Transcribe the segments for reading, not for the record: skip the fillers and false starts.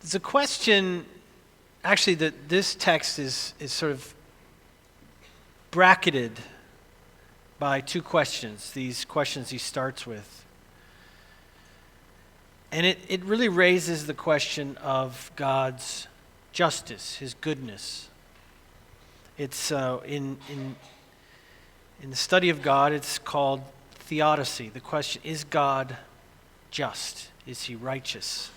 It's a question, actually, that this text is sort of bracketed by two questions, these questions he starts with. And it really raises the question of God's justice, his goodness. It's in the study of God, it's called theodicy. The question, is God just? Is he righteous?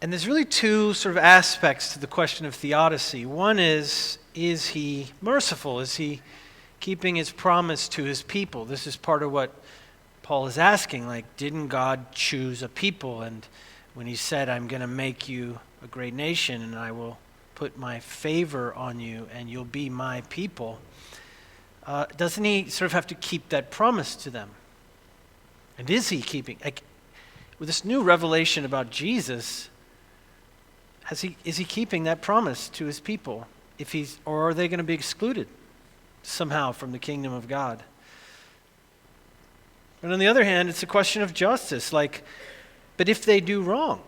And there's really two sort of aspects to the question of theodicy. One is he merciful? Is he keeping his promise to his people? This is part of what Paul is asking, like, didn't God choose a people? And when he said, I'm going to make you a great nation and I will put my favor on you and you'll be my people, doesn't he sort of have to keep that promise to them? And is he keeping, with this new revelation about Jesus, is he keeping that promise to his people? Or are they going to be excluded somehow from the kingdom of God? And on the other hand, it's a question of justice. But if they do wrong,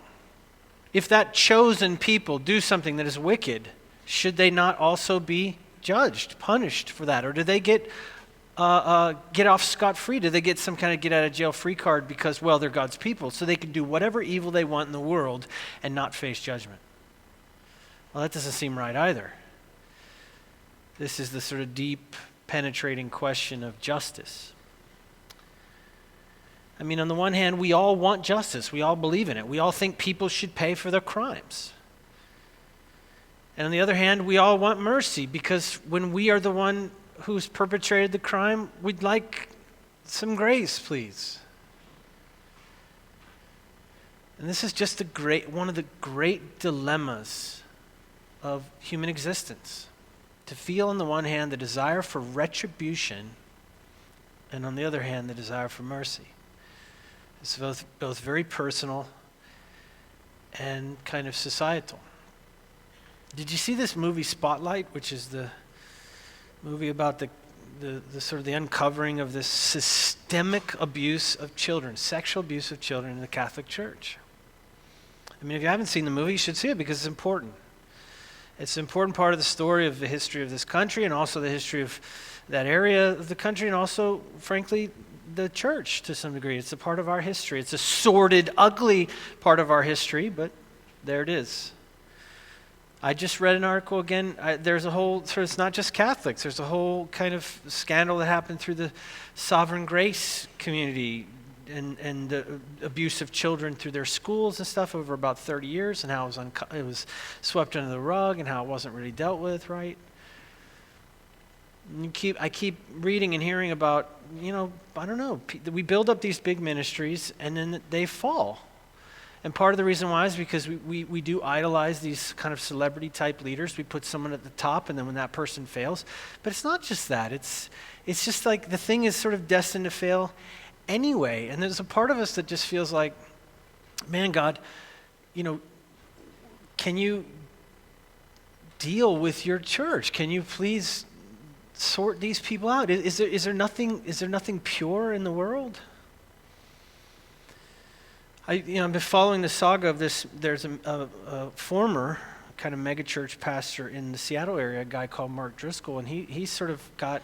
if that chosen people do something that is wicked, should they not also be judged, punished for that? Or do they get off scot-free? Do they get some kind of get-out-of-jail-free card because, well, they're God's people, so they can do whatever evil they want in the world and not face judgment? Well, that doesn't seem right either. This is the sort of deep, penetrating question of justice. I mean, on the one hand, we all want justice. We all believe in it. We all think people should pay for their crimes. And on the other hand, we all want mercy because when we are the one who's perpetrated the crime, we'd like some grace, please. And this is just one of the great dilemmas of human existence. To feel on the one hand the desire for retribution, and on the other hand the desire for mercy. It's both very personal and kind of societal. Did you see this movie Spotlight, which is the movie about the sort of the uncovering of this systemic abuse of children, sexual abuse of children in the Catholic Church? I mean, if you haven't seen the movie, you should see it because it's important. It's an important part of the story of the history of this country and also the history of that area of the country and also, frankly, the church to some degree. It's a part of our history. It's a sordid, ugly part of our history, but there it is. I just read an article again. There's a whole, it's not just Catholics. There's a whole kind of scandal that happened through the Sovereign Grace community and the abuse of children through their schools and stuff over about 30 years and how it was swept under the rug and how it wasn't really dealt with, right? I keep reading and hearing about, I don't know, we build up these big ministries and then they fall. And part of the reason why is because we do idolize these kind of celebrity type leaders. We put someone at the top and then when that person fails. But it's not just that. It's just like the thing is sort of destined to fail anyway. And there's a part of us that just feels like, man, God, can you deal with your church? Can you please sort these people out? Is there nothing pure in the world? I've been following the saga of this. There's a former kind of megachurch pastor in the Seattle area, a guy called Mark Driscoll, and he sort of got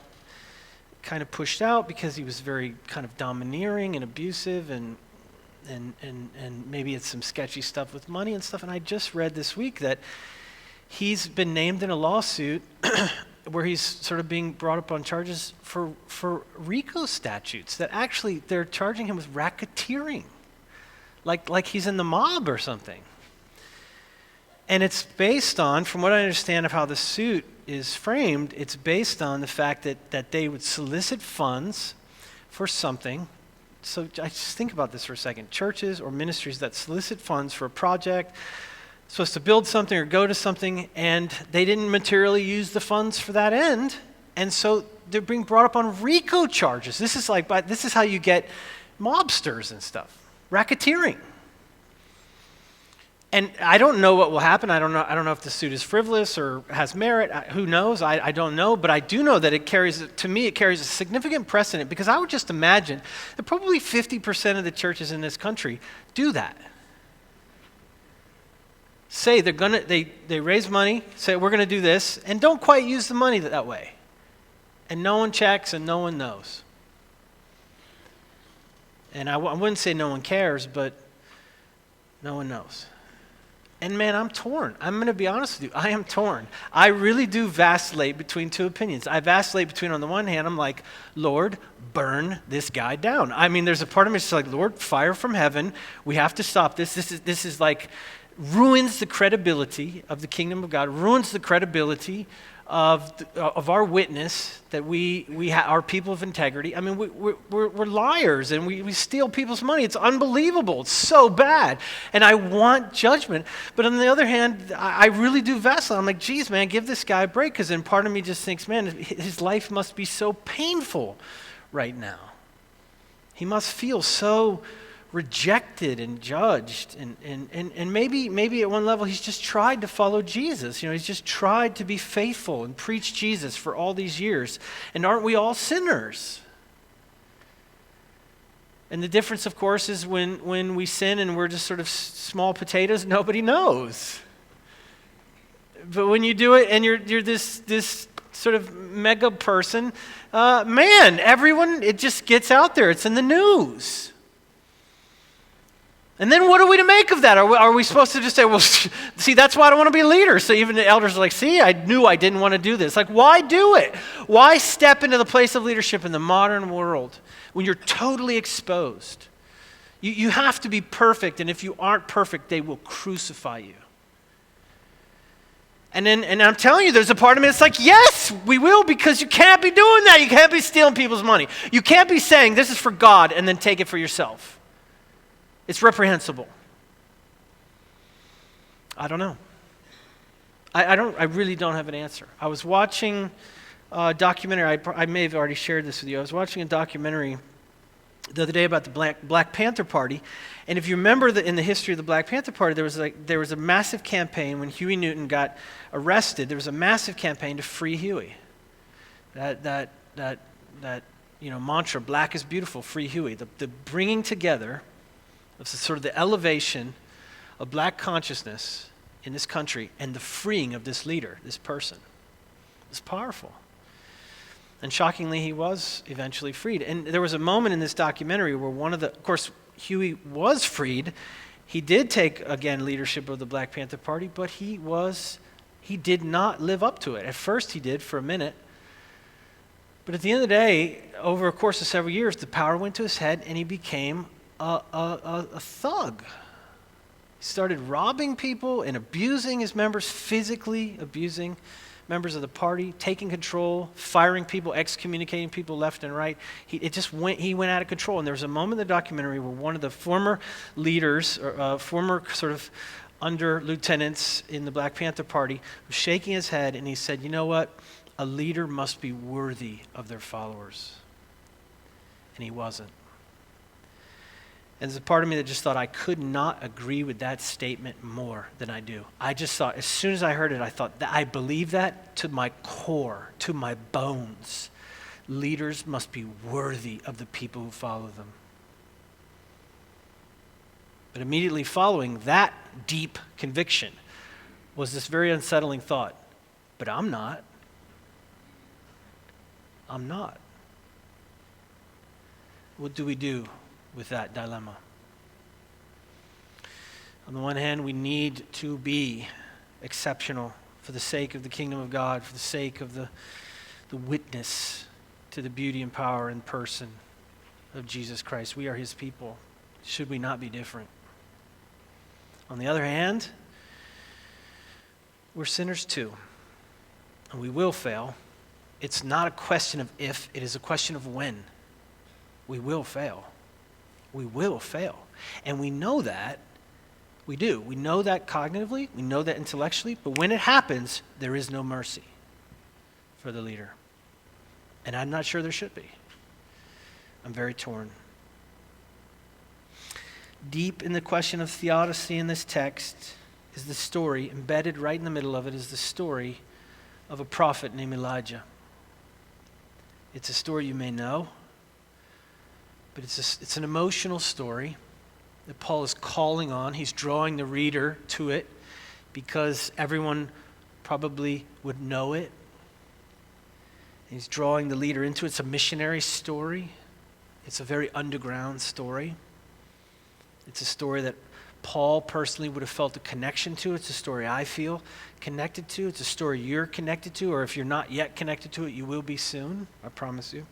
kind of pushed out because he was very kind of domineering and abusive and maybe it's some sketchy stuff with money and stuff. And I just read this week that he's been named in a lawsuit where he's sort of being brought up on charges for RICO statutes that actually they're charging him with racketeering. Like he's in the mob or something. And it's based on, from what I understand of how the suit is framed, it's based on the fact that they would solicit funds for something. So I just think about this for a second. Churches or ministries that solicit funds for a project, supposed to build something or go to something, and they didn't materially use the funds for that end. And so they're being brought up on RICO charges. This is how you get mobsters and stuff. Racketeering. And I don't know what will happen. I don't know if the suit is frivolous or has merit. Who knows? I don't know. But I do know that it carries a significant precedent because I would just imagine that probably 50% of the churches in this country do that. say they raise money, say we're gonna do this, and don't quite use the money that way. And no one checks and no one knows. And I wouldn't say no one cares, but no one knows. And man, I'm torn. I'm going to be honest with you. I am torn. I really do vacillate between two opinions. I vacillate between, on the one hand, I'm like, Lord, burn this guy down. I mean, there's a part of me that's like, Lord, fire from heaven. We have to stop this. This is like, ruins the credibility of the kingdom of God, ruins the credibility of our witness that we are people of integrity. I mean, we're liars and we steal people's money. It's unbelievable. It's so bad. And I want judgment. But on the other hand, I really do vacillate. I'm like, geez, man, give this guy a break. Because then part of me just thinks, man, his life must be so painful right now. He must feel so rejected and judged, and maybe at one level he's just tried to follow Jesus. He's just tried to be faithful and preach Jesus for all these years. And aren't we all sinners? And the difference, of course, is when we sin and we're just sort of small potatoes, nobody knows. But when you do it and you're this sort of mega person, man, everyone, it just gets out there. It's in the news. And then what are we to make of that? Are we supposed to just say, well, see, that's why I don't want to be a leader. So even the elders are like, see, I knew I didn't want to do this. Like, why do it? Why step into the place of leadership in the modern world when you're totally exposed? You have to be perfect, and if you aren't perfect, they will crucify you. And I'm telling you, there's a part of me that's like, yes, we will, because you can't be doing that. You can't be stealing people's money. You can't be saying this is for God and then take it for yourself. It's reprehensible. I don't know. I really don't have an answer. I was watching a documentary. I may have already shared this with you. I was watching a documentary the other day about the Black Panther Party. And if you remember in the history of the Black Panther Party, there was a massive campaign when Huey Newton got arrested. There was a massive campaign to free Huey. That mantra, black is beautiful, free Huey. The bringing together of sort of the elevation of black consciousness in this country and the freeing of this leader, this person. It's powerful. And shockingly, he was eventually freed. And there was a moment in this documentary where of course, Huey was freed. He did take, again, leadership of the Black Panther Party, but he did not live up to it. At first he did for a minute. But at the end of the day, over a course of several years, the power went to his head and he became a thug. He started robbing people and abusing his members, physically abusing members of the party, taking control, firing people, excommunicating people left and right. He went out of control. And there was a moment in the documentary where one of the former leaders, former sort of under lieutenants in the Black Panther Party, was shaking his head and he said, you know what? A leader must be worthy of their followers. And he wasn't. And there's a part of me that just thought I could not agree with that statement more than I do. I just thought, as soon as I heard it, I thought, I believe that to my core, to my bones. Leaders must be worthy of the people who follow them. But immediately following that deep conviction was this very unsettling thought, but I'm not. I'm not. What do we do with that dilemma? On the one hand, we need to be exceptional for the sake of the kingdom of God, for the sake of the witness to the beauty and power and person of Jesus Christ. We are his people. Should we not be different? On the other hand, we're sinners too, and we will fail. It's not a question of if, it is a question of when. We will fail. We will fail. And we know that. We do. We know that cognitively. We know that intellectually. But when it happens, there is no mercy for the leader. And I'm not sure there should be. I'm very torn. Deep in the question of theodicy in this text is the story, embedded right in the middle of it, is the story of a prophet named Elijah. It's a story you may know, but it's an emotional story that Paul is calling on. He's drawing the reader to it. because everyone probably would know it. He's drawing the leader into it. It's a missionary story. It's a very underground story. It's a story that Paul personally would have felt a connection to. It's a story I feel connected to. It's a story you're connected to, or if you're not yet connected to it, you will be soon. I promise you.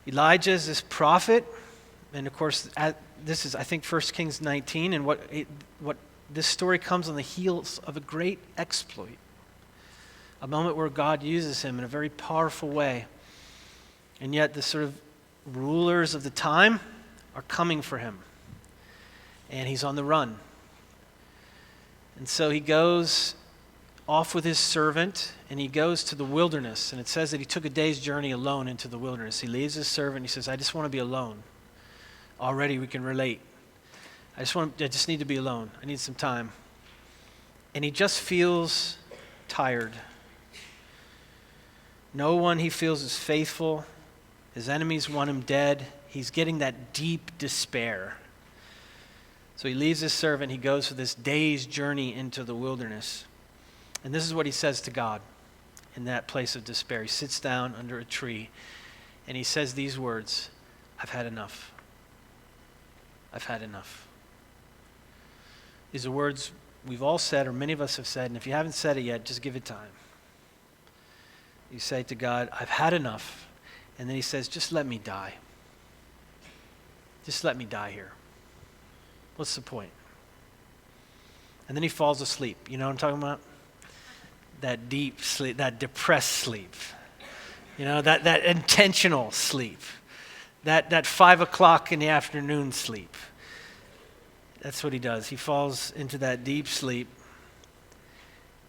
Elijah is this prophet, and of course, this is, I think, 1 Kings 19, and what this story comes on the heels of a great exploit, a moment where God uses him in a very powerful way, and yet the sort of rulers of the time are coming for him, and he's on the run. And so he goes off with his servant, and he goes to the wilderness, and it says that he took a day's journey alone into the wilderness. He leaves his servant, he says, I just want to be alone. Already we can relate. I just need to be alone. I need some time. And he just feels tired. No one he feels is faithful. His enemies want him dead. He's getting that deep despair. So he leaves his servant. He goes for this day's journey into the wilderness. And this is what he says to God in that place of despair. He sits down under a tree and he says these words, I've had enough. I've had enough. These are words we've all said, or many of us have said, and if you haven't said it yet, just give it time. You say to God, I've had enough. And then he says, just let me die. Just let me die here. What's the point? And then he falls asleep. You know what I'm talking about? That deep sleep, that depressed sleep. You know, that intentional sleep. That 5 o'clock in the afternoon sleep. That's what he does. He falls into that deep sleep.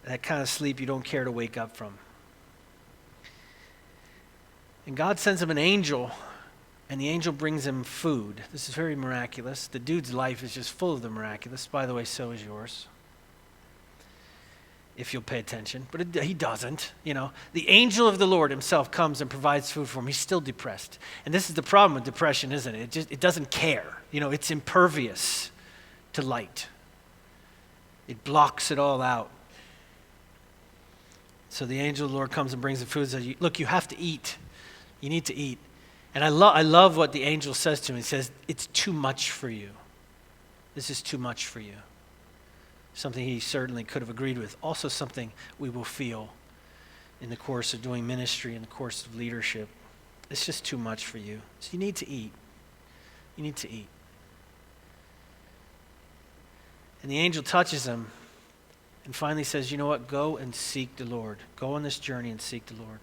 That kind of sleep you don't care to wake up from. And God sends him an angel, and the angel brings him food. This is very miraculous. The dude's life is just full of the miraculous. By the way, so is yours, if you'll pay attention. But he doesn't, you know. The angel of the Lord himself comes and provides food for him. He's still depressed. And this is the problem with depression, isn't it? It doesn't care. You know, it's impervious to light. It blocks it all out. So the angel of the Lord comes and brings the food and says, look, you have to eat. You need to eat. And I love what the angel says to him. He says, it's too much for you. This is too much for you. Something he certainly could have agreed with. Also something we will feel in the course of doing ministry, in the course of leadership. It's just too much for you. So you need to eat. You need to eat. And the angel touches him and finally says, you know what? Go and seek the Lord. Go on this journey and seek the Lord.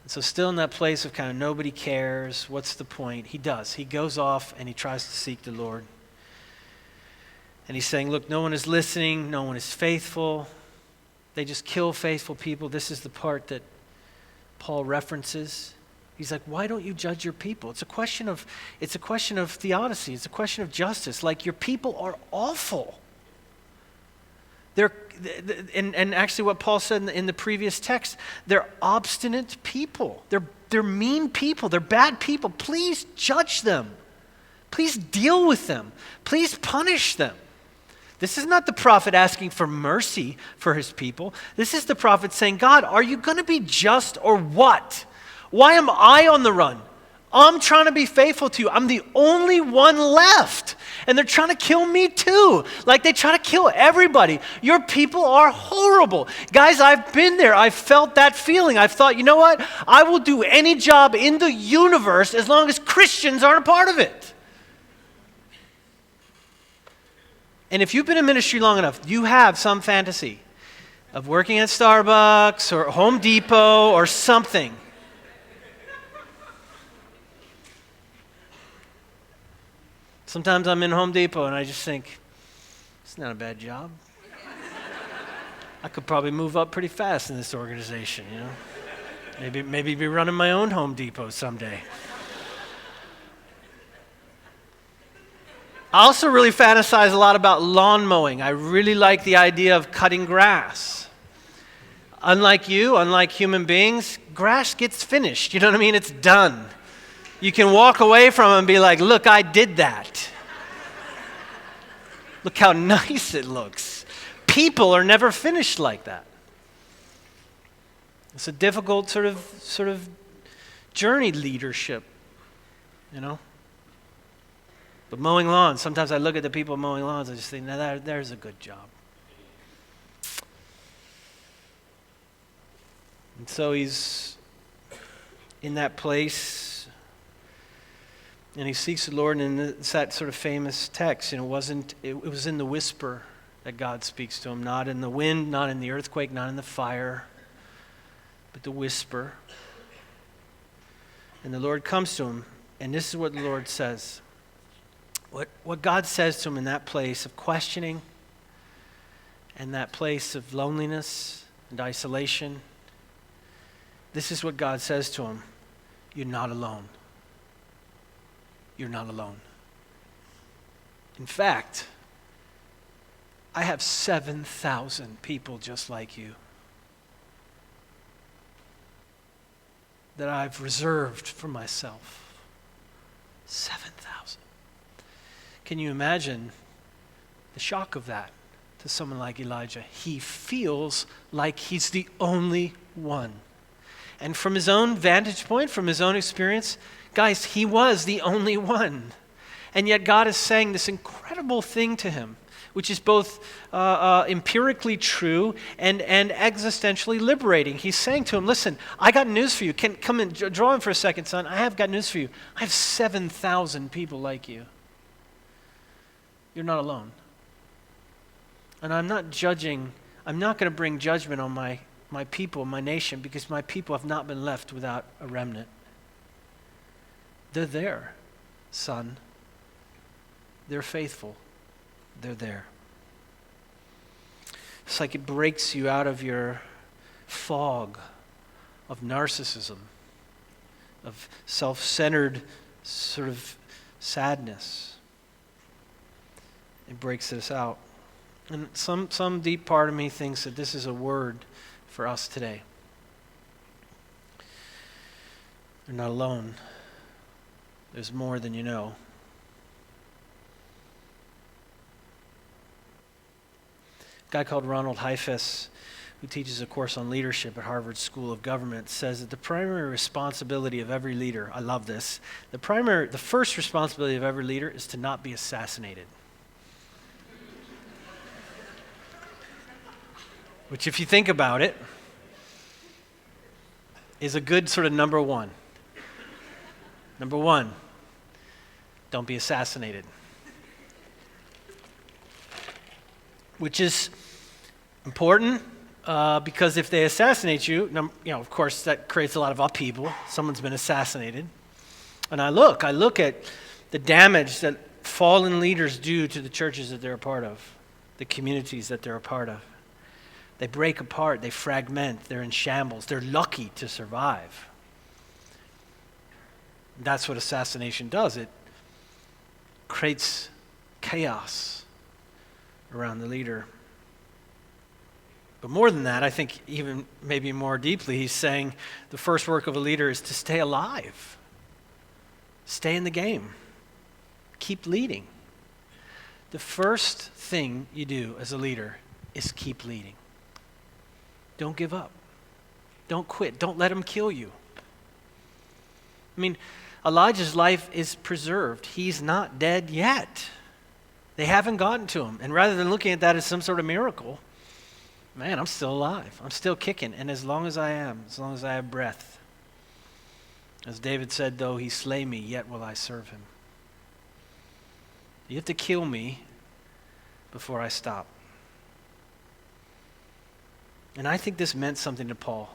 And so still in that place of kind of nobody cares, what's the point? He does. He goes off and he tries to seek the Lord. And he's saying, look, no one is listening, no one is faithful. They just kill faithful people. This is the part that Paul references. He's like, why don't you judge your people? It's a question of theodicy. It's a question of justice. Like, your people are awful. And actually what Paul said in the previous text, they're obstinate people. They're mean people. They're bad people. Please judge them. Please deal with them. Please punish them. This is not the prophet asking for mercy for his people. This is the prophet saying, God, are you going to be just or what? Why am I on the run? I'm trying to be faithful to you. I'm the only one left. And they're trying to kill me too. Like they try to kill everybody. Your people are horrible. Guys, I've been there. I've felt that feeling. I've thought, you know what? I will do any job in the universe as long as Christians aren't a part of it. And if you've been in ministry long enough, you have some fantasy of working at Starbucks or Home Depot or something. Sometimes I'm in Home Depot and I just think, it's not a bad job. I could probably move up pretty fast in this organization, you know. Maybe be running my own Home Depot someday. I also really fantasize a lot about lawn mowing. I really like the idea of cutting grass. Unlike human beings, grass gets finished. You know what I mean? It's done. You can walk away from it and be like, look, I did that. Look how nice it looks. People are never finished like that. It's a difficult sort of journey leadership, you know. But mowing lawns, sometimes I look at the people mowing lawns, I just think, now there's a good job. And so he's in that place, and he seeks the Lord, and it's that sort of famous text, it was in the whisper that God speaks to him, not in the wind, not in the earthquake, not in the fire, but the whisper. And the Lord comes to him, and this is what the Lord says. What God says to him in that place of questioning and that place of loneliness and isolation, this is what God says to him. You're not alone. You're not alone. In fact, I have 7,000 people just like you that I've reserved for myself. 7,000. Can you imagine the shock of that to someone like Elijah? He feels like he's the only one. And from his own vantage point, from his own experience, guys, he was the only one. And yet God is saying this incredible thing to him, which is both empirically true and existentially liberating. He's saying to him, listen, I got news for you. Come in, draw in for a second, son. I have got news for you. I have 7,000 people like you. You're not alone. And I'm not judging. I'm not going to bring judgment on my people, my nation, because my people have not been left without a remnant. They're there, son. They're faithful. They're there. It's like it breaks you out of your fog of narcissism, of self-centered sort of sadness. It breaks us out. And some deep part of me thinks that this is a word for us today. You're not alone. There's more than you know. A guy called Ronald Heifetz, who teaches a course on leadership at Harvard School of Government, says that the primary responsibility of every leader, I love this, the first responsibility of every leader is to not be assassinated. Which, if you think about it, is a good sort of number one. Number one, don't be assassinated. Which is important because if they assassinate you, of course, that creates a lot of upheaval. Someone's been assassinated. And I look at the damage that fallen leaders do to the churches that they're a part of, the communities that they're a part of. They break apart, they fragment, they're in shambles. They're lucky to survive. That's what assassination does. It creates chaos around the leader. But more than that, I think even maybe more deeply, he's saying the first work of a leader is to stay alive. Stay in the game. Keep leading. The first thing you do as a leader is keep leading. Don't give up. Don't quit. Don't let them kill you. I mean, Elijah's life is preserved. He's not dead yet. They haven't gotten to him. And rather than looking at that as some sort of miracle, man, I'm still alive. I'm still kicking. And as long as I have breath, as David said, though he slay me, yet will I serve him. You have to kill me before I stop. And I think this meant something to Paul.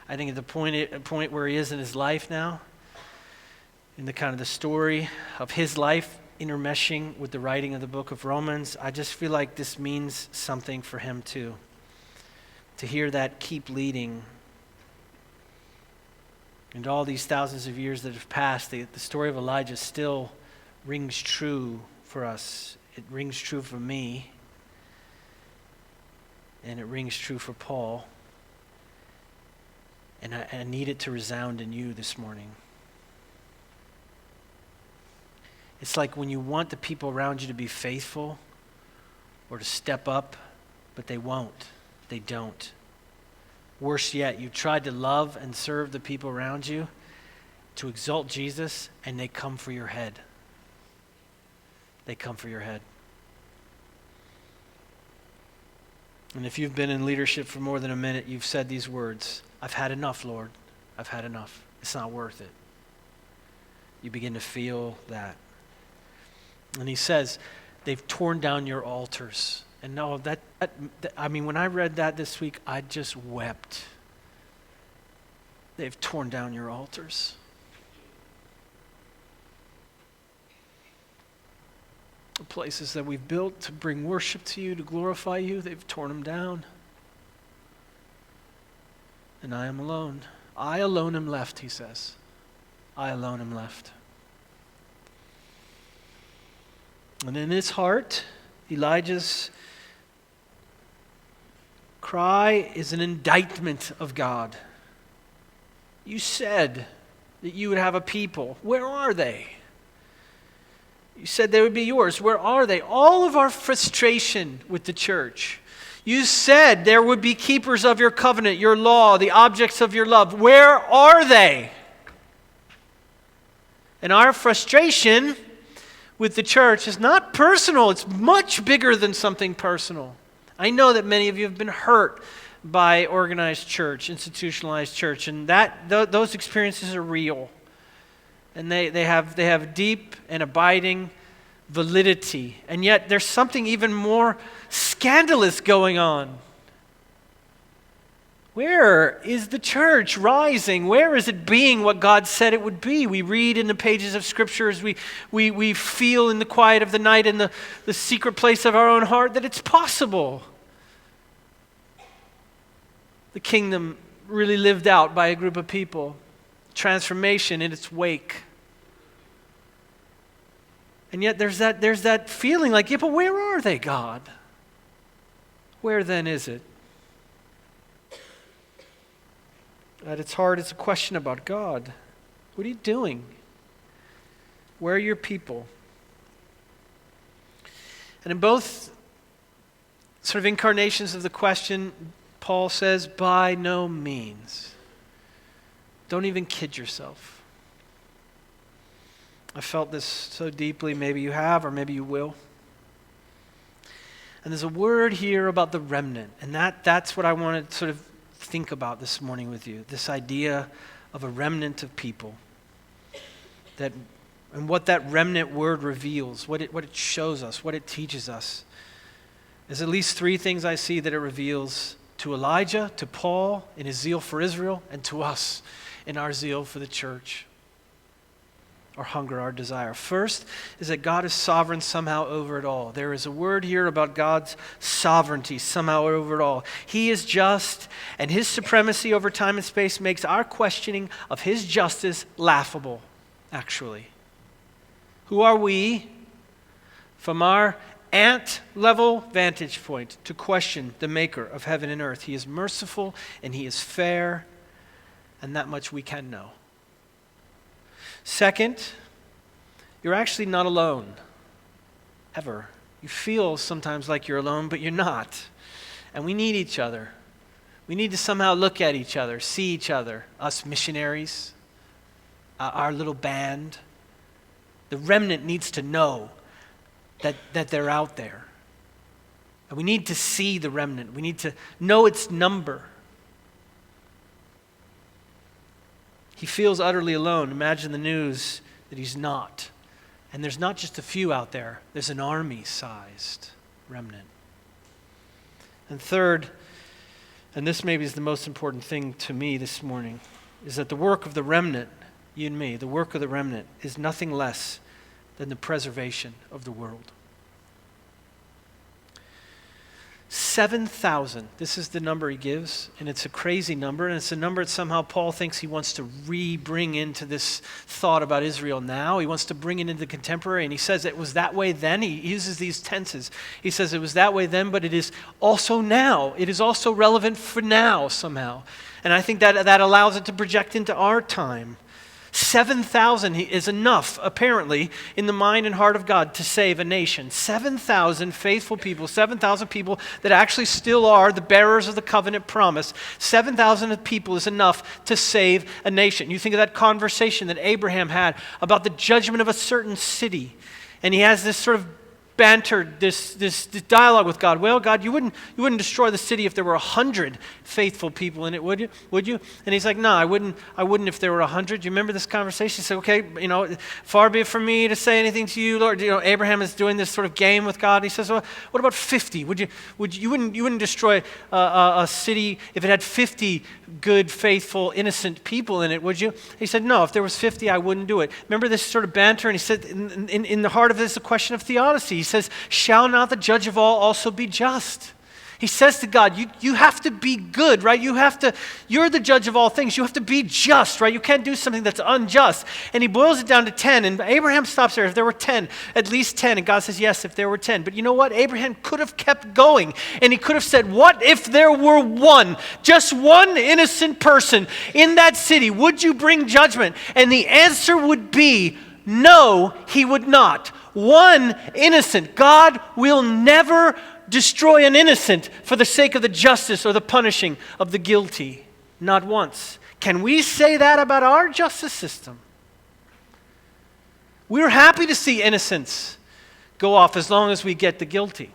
I think at the point where he is in his life now, in the kind of the story of his life intermeshing with the writing of the book of Romans, I just feel like this means something for him too. To hear that keep leading. And all these thousands of years that have passed, the story of Elijah still rings true for us. It rings true for me. And it rings true for Paul. And I need it to resound in you this morning. It's like when you want the people around you to be faithful, or to step up, but they won't. They don't. Worse yet, you tried to love and serve the people around you, to exalt Jesus, and they come for your head. They come for your head. And if you've been in leadership for more than a minute, you've said these words, I've had enough, Lord. I've had enough. It's not worth it. You begin to feel that. And he says, they've torn down your altars. And no, when I read that this week, I just wept. They've torn down your altars. The places that we've built to bring worship to you, to glorify you, they've torn them down. And I am alone. I alone am left, he says. I alone am left. And in his heart, Elijah's cry is an indictment of God. You said that you would have a people. Where are they? You said they would be yours. Where are they? All of our frustration with the church. You said there would be keepers of your covenant, your law, the objects of your love. Where are they? And our frustration with the church is not personal. It's much bigger than something personal. I know that many of you have been hurt by organized church, institutionalized church, and those experiences are real. And they have deep and abiding validity. And yet there's something even more scandalous going on. Where is the church rising? Where is it being what God said it would be? We read in the pages of Scripture as we feel in the quiet of the night in the secret place of our own heart that it's possible. The kingdom really lived out by a group of people. Transformation in its wake. And yet there's that feeling like, yeah, but where are they, God? Where then is it? At its heart, it's a question about God. What are you doing? Where are your people? And in both sort of incarnations of the question, Paul says, by no means. Don't even kid yourself. I felt this so deeply. Maybe you have, or maybe you will. And there's a word here about the remnant, and that's what I want to sort of think about this morning with you. This idea of a remnant of people, and what that remnant word reveals, what it shows us, what it teaches us. There's at least three things I see that it reveals to Elijah, to Paul in his zeal for Israel, and to us in our zeal for the church. Our hunger, our desire. First is that God is sovereign somehow over it all. There is a word here about God's sovereignty somehow over it all. He is just, and his supremacy over time and space makes our questioning of his justice laughable, actually. Who are we, from our ant-level vantage point, to question the maker of heaven and earth? He is merciful and he is fair, and that much we can know. Second, you're actually not alone, ever. You feel sometimes like you're alone, but you're not. And we need each other. We need to somehow look at each other, see each other, us missionaries, our little band. The remnant needs to know that they're out there. And we need to see the remnant. We need to know its number. He feels utterly alone. Imagine the news that he's not. And there's not just a few out there. There's an army-sized remnant. And third, and this maybe is the most important thing to me this morning, is that the work of the remnant, you and me, the work of the remnant is nothing less than the preservation of the world. 7,000. This is the number he gives, and it's a crazy number, and it's a number that somehow Paul thinks he wants to re-bring into this thought about Israel now. He wants to bring it into the contemporary, and he says it was that way then. He uses these tenses. He says it was that way then, but it is also now. It is also relevant for now somehow. And I think that allows it to project into our time. 7,000 is enough, apparently, in the mind and heart of God to save a nation. 7,000 faithful people, 7,000 people that actually still are the bearers of the covenant promise. 7,000 people is enough to save a nation. You think of that conversation that Abraham had about the judgment of a certain city. And he has this sort of banter, this dialogue with God. Well, God, you wouldn't destroy the city if there were 100 faithful people in it, would you? Would you? And he's like, no, I wouldn't if there were 100. You remember this conversation? He said, okay, far be it from me to say anything to you, Lord. Abraham is doing this sort of game with God. He says, well, what about 50? You wouldn't destroy a city if it had 50 good, faithful, innocent people in it, would you? He said, no, if there was 50, I wouldn't do it. Remember this sort of banter? And he said, in the heart of this is a question of theodicy. He says, shall not the judge of all also be just? He says to God, you have to be good, right? You're the judge of all things. You have to be just, right? You can't do something that's unjust. And he boils it down to 10. And Abraham stops there. If there were 10, at least 10. And God says, yes, if there were 10. But you know what? Abraham could have kept going. And he could have said, what if there were one, just one innocent person in that city? Would you bring judgment? And the answer would be, no, he would not. One innocent. God will never destroy an innocent for the sake of the justice or the punishing of the guilty. Not once. Can we say that about our justice system? We're happy to see innocents go off as long as we get the guilty.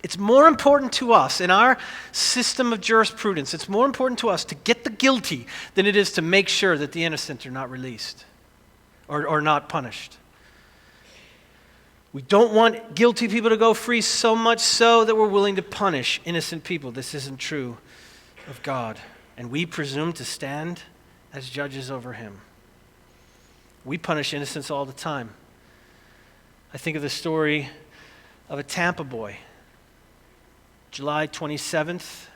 It's more important to us in our system of jurisprudence, it's more important to us to get the guilty than it is to make sure that the innocent are not released or not punished. We don't want guilty people to go free, so much so that we're willing to punish innocent people. This isn't true of God. And we presume to stand as judges over him. We punish innocents all the time. I think of the story of a Tampa boy. July 27th,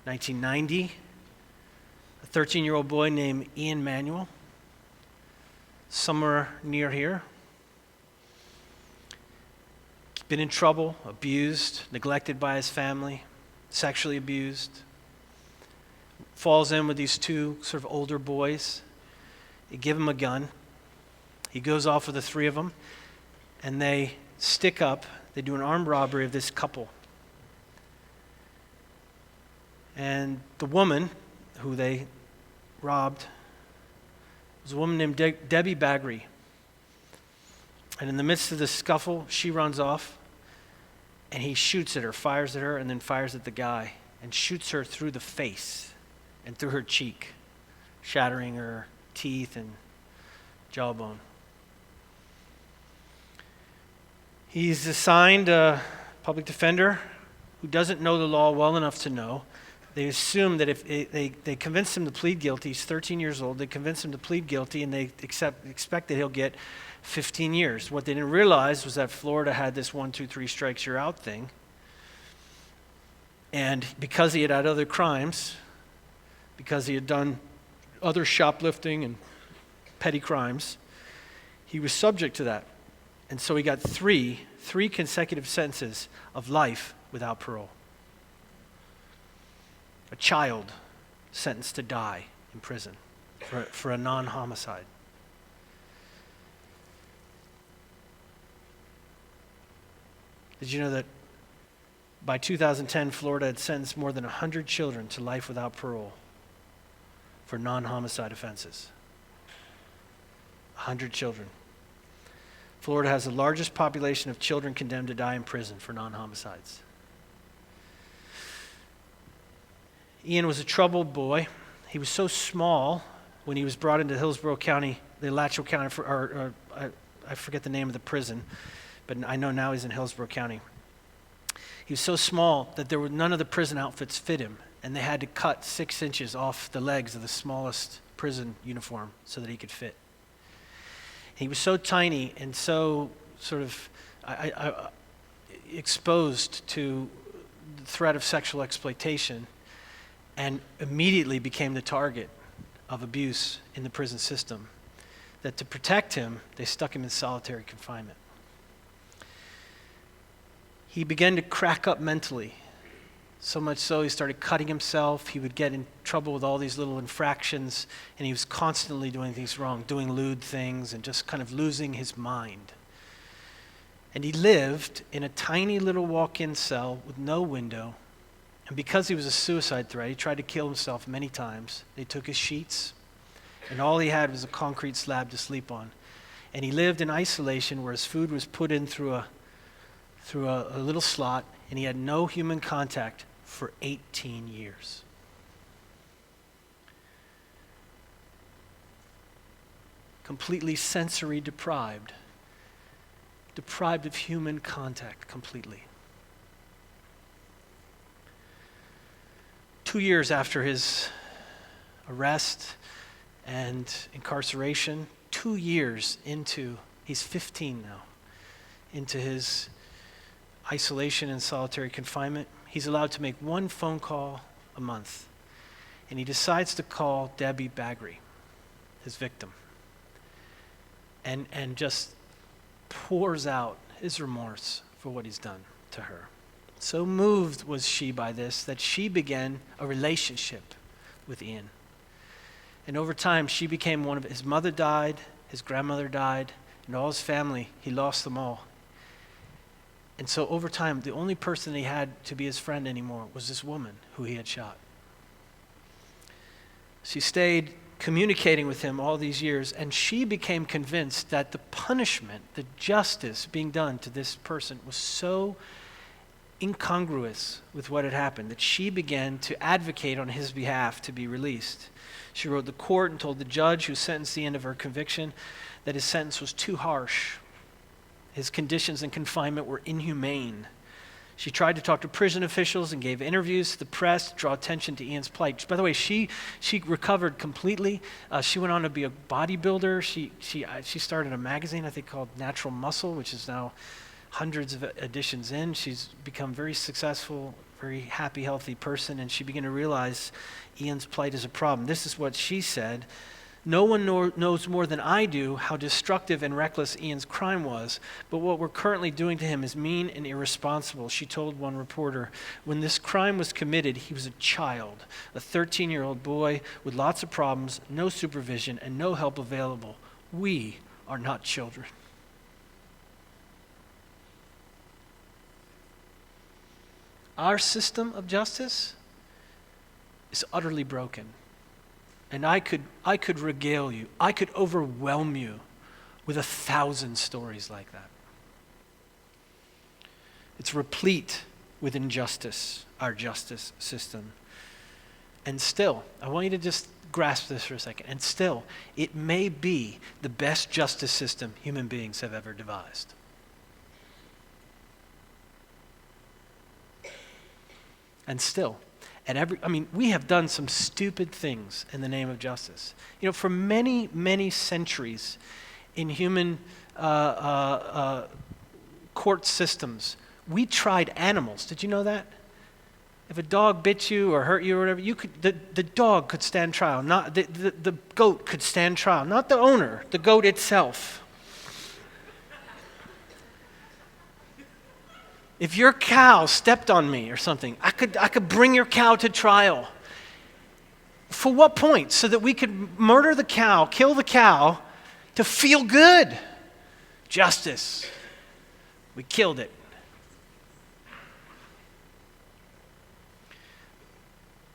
1990. A 13-year-old boy named Ian Manuel. Somewhere near here. Been in trouble, abused, neglected by his family, sexually abused. Falls in with these two sort of older boys. They give him a gun. He goes off with the three of them, and they stick up. They do an armed robbery of this couple. And the woman who they robbed was a woman named Debbie Bagri. And in the midst of the scuffle, she runs off. And he shoots at her, fires at her, and then fires at the guy, and shoots her through the face and through her cheek, shattering her teeth and jawbone. He's assigned a public defender who doesn't know the law well enough to know. They assume that if they convince him to plead guilty, he's 13 years old, they convince him to plead guilty, and they expect that he'll get 15 years. What they didn't realize was that Florida had this 1, 2, 3 strikes, you're out thing. And because he had had other crimes, because he had done other shoplifting and petty crimes, he was subject to that. And so he got three consecutive sentences of life without parole. A child sentenced to die in prison for a non-homicide. Did you know that by 2010, Florida had sentenced more than 100 children to life without parole for non-homicide offenses? 100 children. Florida has the largest population of children condemned to die in prison for non-homicides. Ian was a troubled boy. He was so small when he was brought into Hillsborough County, the Alachua County, I forget the name of the prison, but I know now he's in Hillsborough County. He was so small that none of the prison outfits fit him, and they had to cut 6 inches off the legs of the smallest prison uniform so that he could fit. He was so tiny and so sort of exposed to the threat of sexual exploitation, and immediately became the target of abuse in the prison system, that to protect him, they stuck him in solitary confinement. He began to crack up mentally. So much so he started cutting himself. He would get in trouble with all these little infractions, and he was constantly doing things wrong, doing lewd things, and just kind of losing his mind. And he lived in a tiny little walk-in cell with no window. And because he was a suicide threat, he tried to kill himself many times. They took his sheets, and all he had was a concrete slab to sleep on. And he lived in isolation where his food was put in through a little slot, and he had no human contact for 18 years. Completely sensory deprived of human contact completely. 2 years after his arrest and incarceration, 2 years into, he's 15 now, into his isolation and solitary confinement, he's allowed to make one phone call a month. And he decides to call Debbie Bagri, his victim, and just pours out his remorse for what he's done to her. So moved was she by this that she began a relationship with Ian. And over time, she became his mother died, his grandmother died, and all his family, he lost them all. And so over time, the only person he had to be his friend anymore was this woman who he had shot. She stayed communicating with him all these years, and she became convinced that the punishment, the justice being done to this person was so incongruous with what had happened that she began to advocate on his behalf to be released. She wrote the court and told the judge who sentenced the end of her conviction that his sentence was too harsh. His conditions in confinement were inhumane. She tried to talk to prison officials and gave interviews to the press to draw attention to Ian's plight. By the way, she recovered completely. She went on to be a bodybuilder. She started a magazine, I think, called Natural Muscle, which is now hundreds of editions in. She's become very successful, very happy, healthy person, and she began to realize Ian's plight is a problem. This is what she said. No one knows more than I do how destructive and reckless Ian's crime was, but what we're currently doing to him is mean and irresponsible, she told one reporter. When this crime was committed, he was a child, a 13-year-old boy with lots of problems, no supervision, and no help available. We are not children. Our system of justice is utterly broken. And I could regale you, I could overwhelm you with 1,000 stories like that. It's replete with injustice, our justice system. And still, I want you to just grasp this for a second, and still, it may be the best justice system human beings have ever devised. And still, we have done some stupid things in the name of justice. For many, many centuries in human court systems, we tried animals. Did you know that? If a dog bit you or hurt you or whatever, the dog could stand trial. Not the goat could stand trial, not the owner, the goat itself. If your cow stepped on me or something, I could bring your cow to trial. For what point? So that we could murder the cow, kill the cow, to feel good. Justice. We killed it.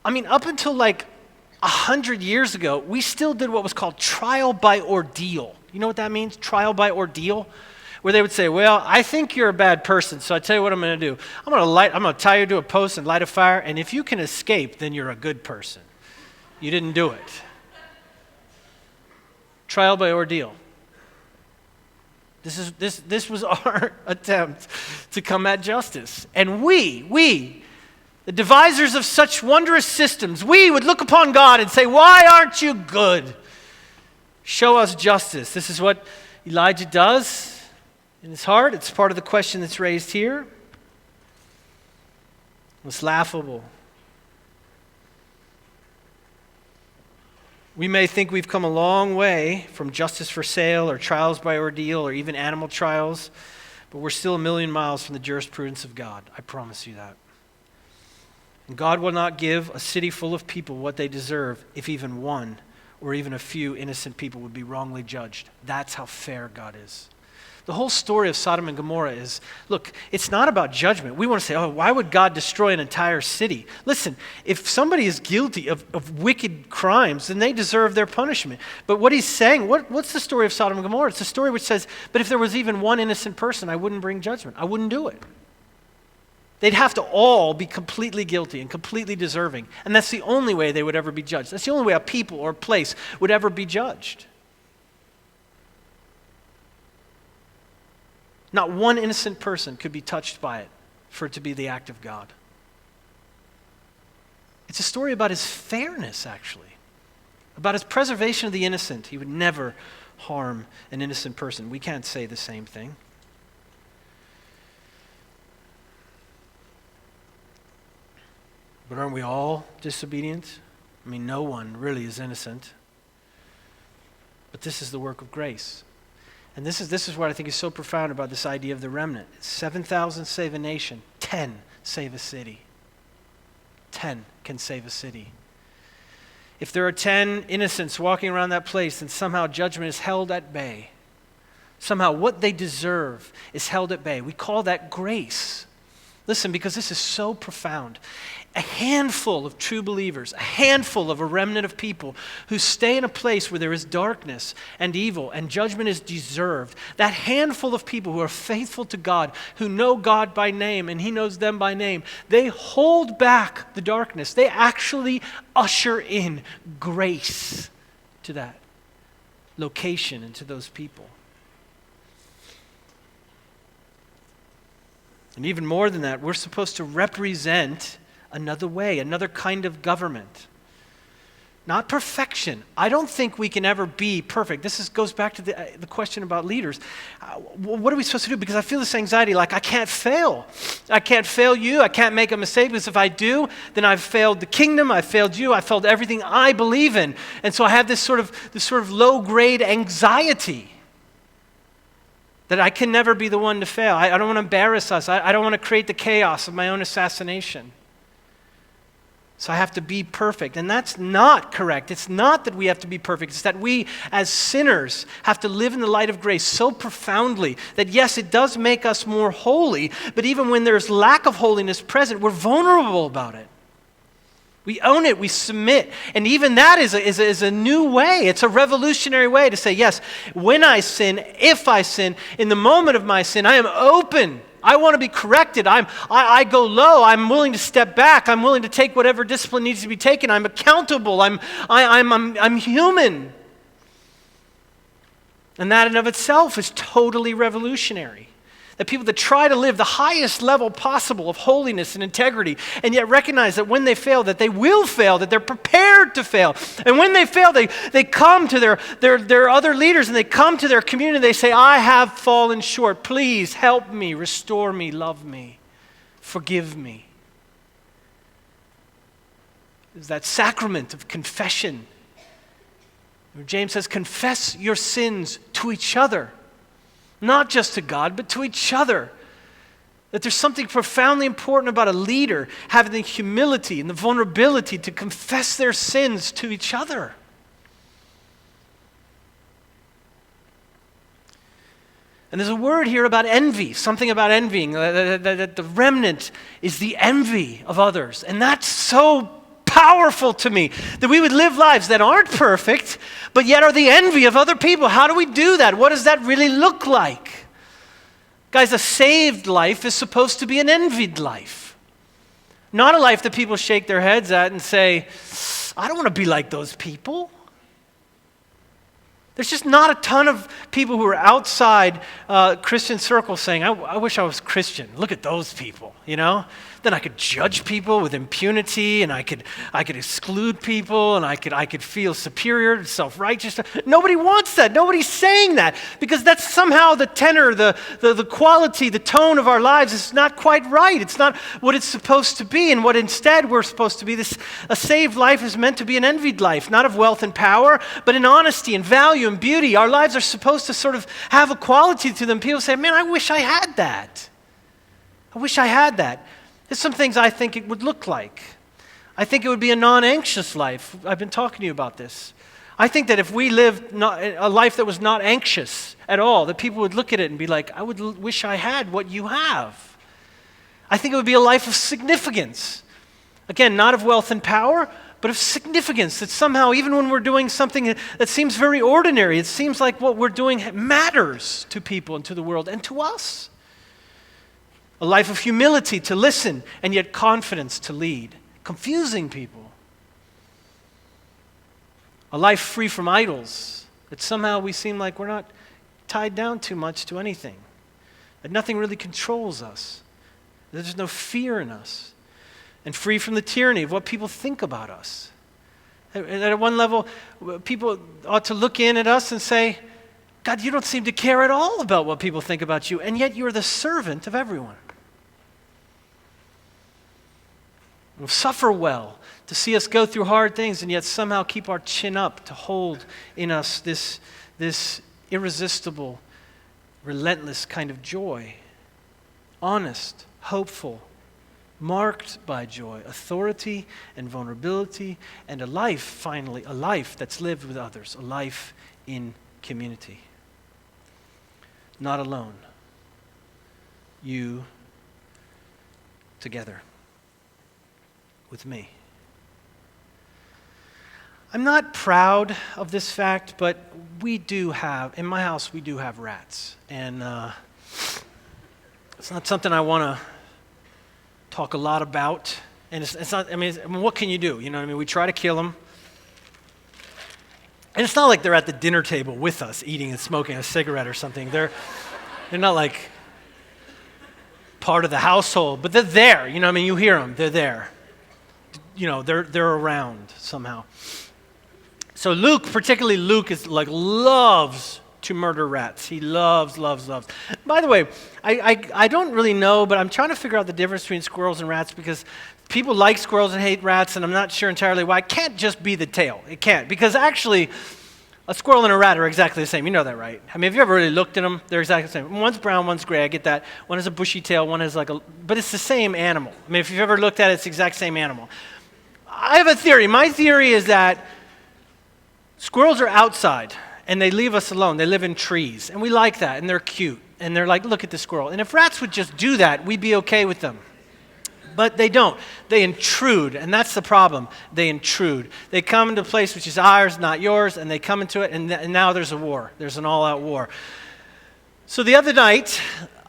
Up until 100 years ago, we still did what was called trial by ordeal. You know what that means? Trial by ordeal? Where they would say, well, I think you're a bad person, so I tell you what I'm going to do. I'm going to tie you to a post and light a fire, and if you can escape, then you're a good person. You didn't do it. Trial by ordeal. This was our attempt to combat justice. And we, the devisers of such wondrous systems, we would look upon God and say, why aren't you good? Show us justice. This is what Elijah does. In his heart, it's part of the question that's raised here. It's laughable. We may think we've come a long way from justice for sale or trials by ordeal or even animal trials, but we're still a million miles from the jurisprudence of God. I promise you that. And God will not give a city full of people what they deserve if even one or even a few innocent people would be wrongly judged. That's how fair God is. The whole story of Sodom and Gomorrah is, look, it's not about judgment. We want to say, oh, why would God destroy an entire city? Listen, if somebody is guilty of wicked crimes, then they deserve their punishment. But what he's saying, what's the story of Sodom and Gomorrah? It's a story which says, but if there was even one innocent person, I wouldn't bring judgment. I wouldn't do it. They'd have to all be completely guilty and completely deserving. And that's the only way they would ever be judged. That's the only way a people or a place would ever be judged. Not one innocent person could be touched by it for it to be the act of God. It's a story about his fairness, actually, about his preservation of the innocent. He would never harm an innocent person. We can't say the same thing. But aren't we all disobedient? I mean, no one really is innocent. But this is the work of grace. And this is what I think is so profound about this idea of the remnant. 7,000 save a nation, 10 save a city. 10 can save a city. If there are 10 innocents walking around that place, then somehow judgment is held at bay. Somehow what they deserve is held at bay. We call that grace. Listen, because this is so profound. A handful of true believers, a handful of a remnant of people who stay in a place where there is darkness and evil and judgment is deserved. That handful of people who are faithful to God, who know God by name and he knows them by name, they hold back the darkness. They actually usher in grace to that location and to those people. And even more than that, we're supposed to represent another way, another kind of government. Not perfection. I don't think we can ever be perfect. This goes back to the question about leaders. What are we supposed to do? Because I feel this anxiety like I can't fail. I can't fail you. I can't make a mistake because if I do, then I've failed the kingdom. I've failed you. I've failed everything I believe in. And so I have this sort of low-grade anxiety that I can never be the one to fail. I don't want to embarrass us. I don't want to create the chaos of my own assassination. So I have to be perfect. And that's not correct. It's not that we have to be perfect. It's that we as sinners have to live in the light of grace so profoundly that yes, it does make us more holy, but even when there's lack of holiness present, we're vulnerable about it. We own it, we submit. And even that is a new way. It's a revolutionary way to say, yes, when I sin, if I sin, in the moment of my sin, I am open. I want to be corrected. I go low. I'm willing to step back. I'm willing to take whatever discipline needs to be taken. I'm accountable. I'm human. And that in of itself is totally revolutionary. The people that try to live the highest level possible of holiness and integrity, and yet recognize that when they fail, that they will fail, that they're prepared to fail. And when they fail, they come to their other leaders and they come to their community and they say, I have fallen short. Please help me, restore me, love me, forgive me. There's that sacrament of confession. Where James says, confess your sins to each other. Not just to God, but to each other. That there's something profoundly important about a leader having the humility and the vulnerability to confess their sins to each other. And there's a word here about envy, something about envying, that the remnant is the envy of others. And that's so powerful to me, that we would live lives that aren't perfect, but yet are the envy of other people. How do we do that? What does that really look like? Guys, a saved life is supposed to be an envied life. Not a life that people shake their heads at and say, I don't want to be like those people. There's just not a ton of people who are outside Christian circles saying, I wish I was Christian. Look at those people, you know? Then I could judge people with impunity, and I could exclude people, and I could feel superior, self-righteous. Nobody wants that. Nobody's saying that, because that's somehow the tenor, the quality, the tone of our lives is not quite right. It's not what it's supposed to be, and what instead we're supposed to be. A saved life is meant to be an envied life, not of wealth and power, but in honesty and value and beauty. Our lives are supposed to sort of have a quality to them. People say, man, I wish I had that. I wish I had that. There's some things I think it would look like. I think it would be a non-anxious life. I've been talking to you about this. I think that if we lived a life that was not anxious at all, that people would look at it and be like, I would wish I had what you have. I think it would be a life of significance. Again, not of wealth and power, but of significance, that somehow, even when we're doing something that seems very ordinary, it seems like what we're doing matters to people and to the world and to us. A life of humility to listen and yet confidence to lead, confusing people. A life free from idols, that somehow we seem like we're not tied down too much to anything, that nothing really controls us, that there's no fear in us, and free from the tyranny of what people think about us. And at one level, people ought to look in at us and say, God, you don't seem to care at all about what people think about you, and yet you're the servant of everyone. We'll suffer well to see us go through hard things and yet somehow keep our chin up, to hold in us this irresistible, relentless kind of joy. Honest, hopeful, marked by joy, authority and vulnerability, and a life, finally, a life that's lived with others, a life in community. Not alone. You together with me. I'm not proud of this fact, but we do have, in my house, we do have rats. And it's not something I want to talk a lot about. And it's not, I mean, what can you do? You know what I mean? We try to kill them. And it's not like they're at the dinner table with us eating and smoking a cigarette or something. They're not like part of the household, but they're there. You know what I mean? You hear them. They're there. You know, they're around somehow. So Luke, particularly Luke, is like loves to murder rats. He loves. By the way, I don't really know, but I'm trying to figure out the difference between squirrels and rats, because people like squirrels and hate rats, and I'm not sure entirely why. It can't just be the tail. It can't, because actually, a squirrel and a rat are exactly the same. You know that, right? I mean, have you ever really looked at them? They're exactly the same. One's brown, one's gray. I get that. One has a bushy tail, one has but it's the same animal. I mean, if you've ever looked at it, it's the exact same animal. I have a theory. My theory is that squirrels are outside, and they leave us alone. They live in trees, and we like that, and they're cute. And they're like, look at the squirrel. And if rats would just do that, we'd be okay with them. But they don't. They intrude, and that's the problem. They intrude. They come into a place which is ours, not yours, and they come into it, and now there's a war. There's an all-out war. So the other night,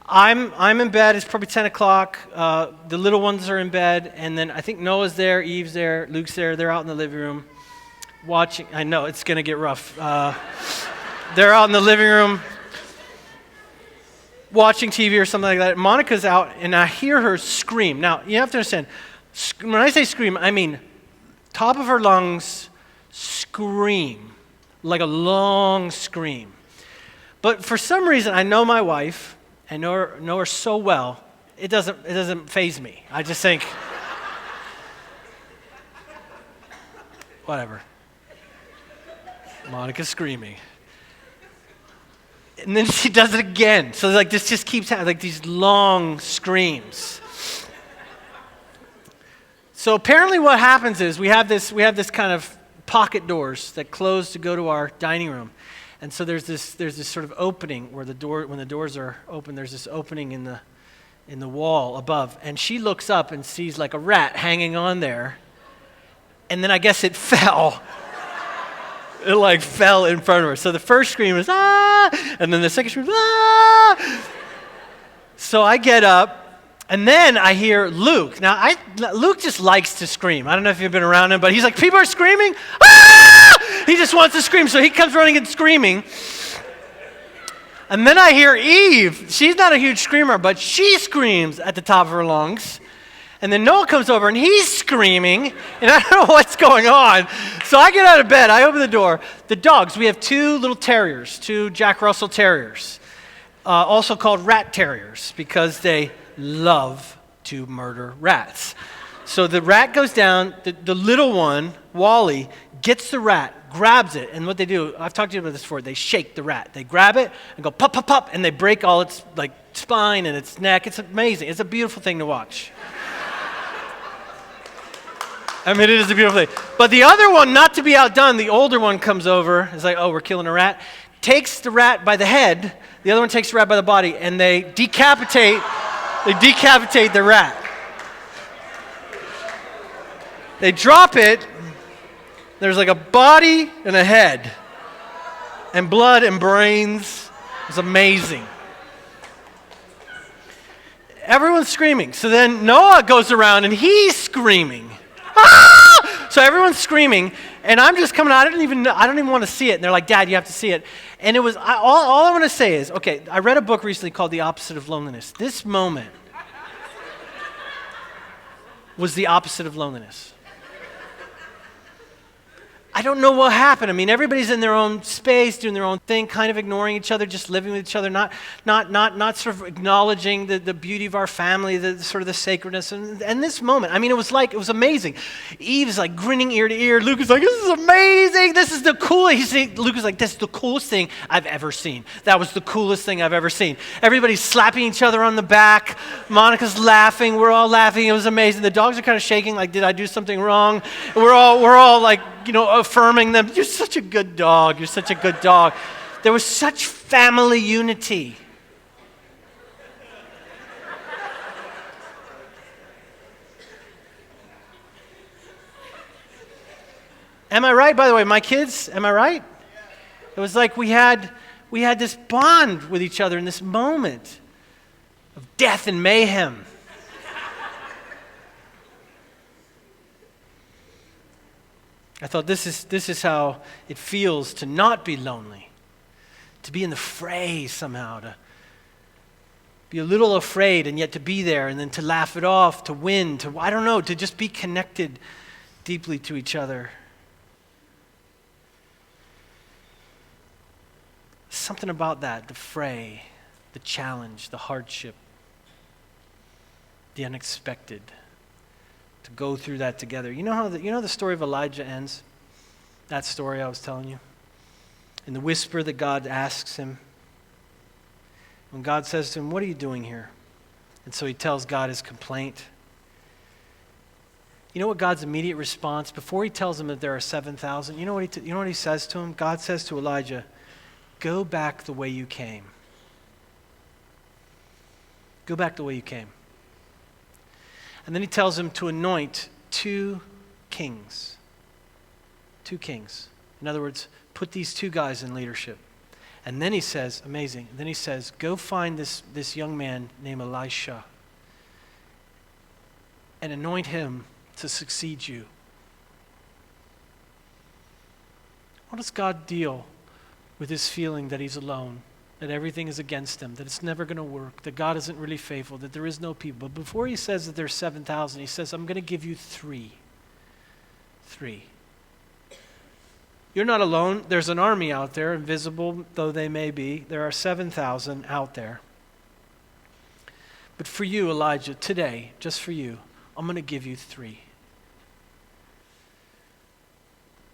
I'm in bed. It's probably 10 o'clock. The little ones are in bed, and then I think Noah's there, Eve's there, Luke's there. They're out in the living room watching. I know, it's going to get rough. They're out in the living room watching TV or something like that. Monica's out, and I hear her scream. Now, you have to understand, when I say scream, I mean top of her lungs, scream, like a long scream. But for some reason, I know my wife, I know her so well, it doesn't faze me. I just think, whatever. Monica's screaming. And then she does it again. So like this just keeps happening, like these long screams. So apparently what happens is we have this kind of pocket doors that close to go to our dining room. And so there's this sort of opening where when the doors are open, there's this opening in the wall above. And she looks up and sees like a rat hanging on there. And then I guess it fell. It like fell in front of her. So the first scream was, ah! And then the second scream, ah! So I get up, and then I hear Luke. Now, Luke just likes to scream. I don't know if you've been around him, but he's like, people are screaming, ah! He just wants to scream, so he comes running and screaming. And then I hear Eve. She's not a huge screamer, but she screams at the top of her lungs. And then Noah comes over, and he's screaming, and I don't know what's going on. So I get out of bed. I open the door. The dogs, we have two little terriers, two Jack Russell Terriers, also called rat terriers, because they love to murder rats. So the rat goes down. The little one, Wally, gets the rat, grabs it, and what they do, I've talked to you about this before, they shake the rat. They grab it and go pop, pop, pop, and they break all its like spine and its neck. It's amazing. It's a beautiful thing to watch. I mean, it is a beautiful thing. But the other one, not to be outdone, the older one comes over, is like, oh, we're killing a rat, takes the rat by the head, the other one takes the rat by the body, and they decapitate the rat. They drop it, there's like a body and a head, and blood and brains. It's amazing. Everyone's screaming. So then Noah goes around and he's screaming. Ah! So everyone's screaming, and I'm just coming out. I don't even want to see it. And they're like, Dad, you have to see it. And it was all I want to say is, okay, I read a book recently called The Opposite of Loneliness. This moment was the opposite of loneliness. I don't know what happened. I mean, everybody's in their own space, doing their own thing, kind of ignoring each other, just living with each other, not sort of acknowledging the beauty of our family, the sort of the sacredness. And this moment, I mean, it was amazing. Eve is like grinning ear to ear. Luke is like, this is amazing. This is the coolest. Luke is like, this is the coolest thing I've ever seen. That was the coolest thing I've ever seen. Everybody's slapping each other on the back. Monica's laughing. We're all laughing. It was amazing. The dogs are kind of shaking like, did I do something wrong? We're all like, affirming them. You're such a good dog. You're such a good dog. There was such family unity. Am I right, by the way, my kids? Am I right? It was like we had this bond with each other in this moment of death and mayhem. I thought this is how it feels to not be lonely, to be in the fray somehow, to be a little afraid and yet to be there and then to laugh it off, to win, to just be connected deeply to each other. Something about that, the fray, the challenge, the hardship, the unexpected. To go through that together. You know how the story of Elijah ends? That story I was telling you? In the whisper that God asks him. When God says to him, what are you doing here? And so he tells God his complaint. You know what God's immediate response, before he tells him that there are 7,000, you know what he says to him? God says to Elijah, go back the way you came. Go back the way you came. And then he tells him to anoint 2 kings. 2 kings. In other words, put these 2 guys in leadership. And then he says, amazing, then he says, go find this young man named Elisha and anoint him to succeed you. How does God deal with this feeling that he's alone? That everything is against him, that it's never going to work, that God isn't really faithful, that there is no people. But before he says that there's 7,000, he says, I'm going to give you 3. 3. You're not alone. There's an army out there, invisible though they may be. There are 7,000 out there. But for you, Elijah, today, just for you, I'm going to give you 3.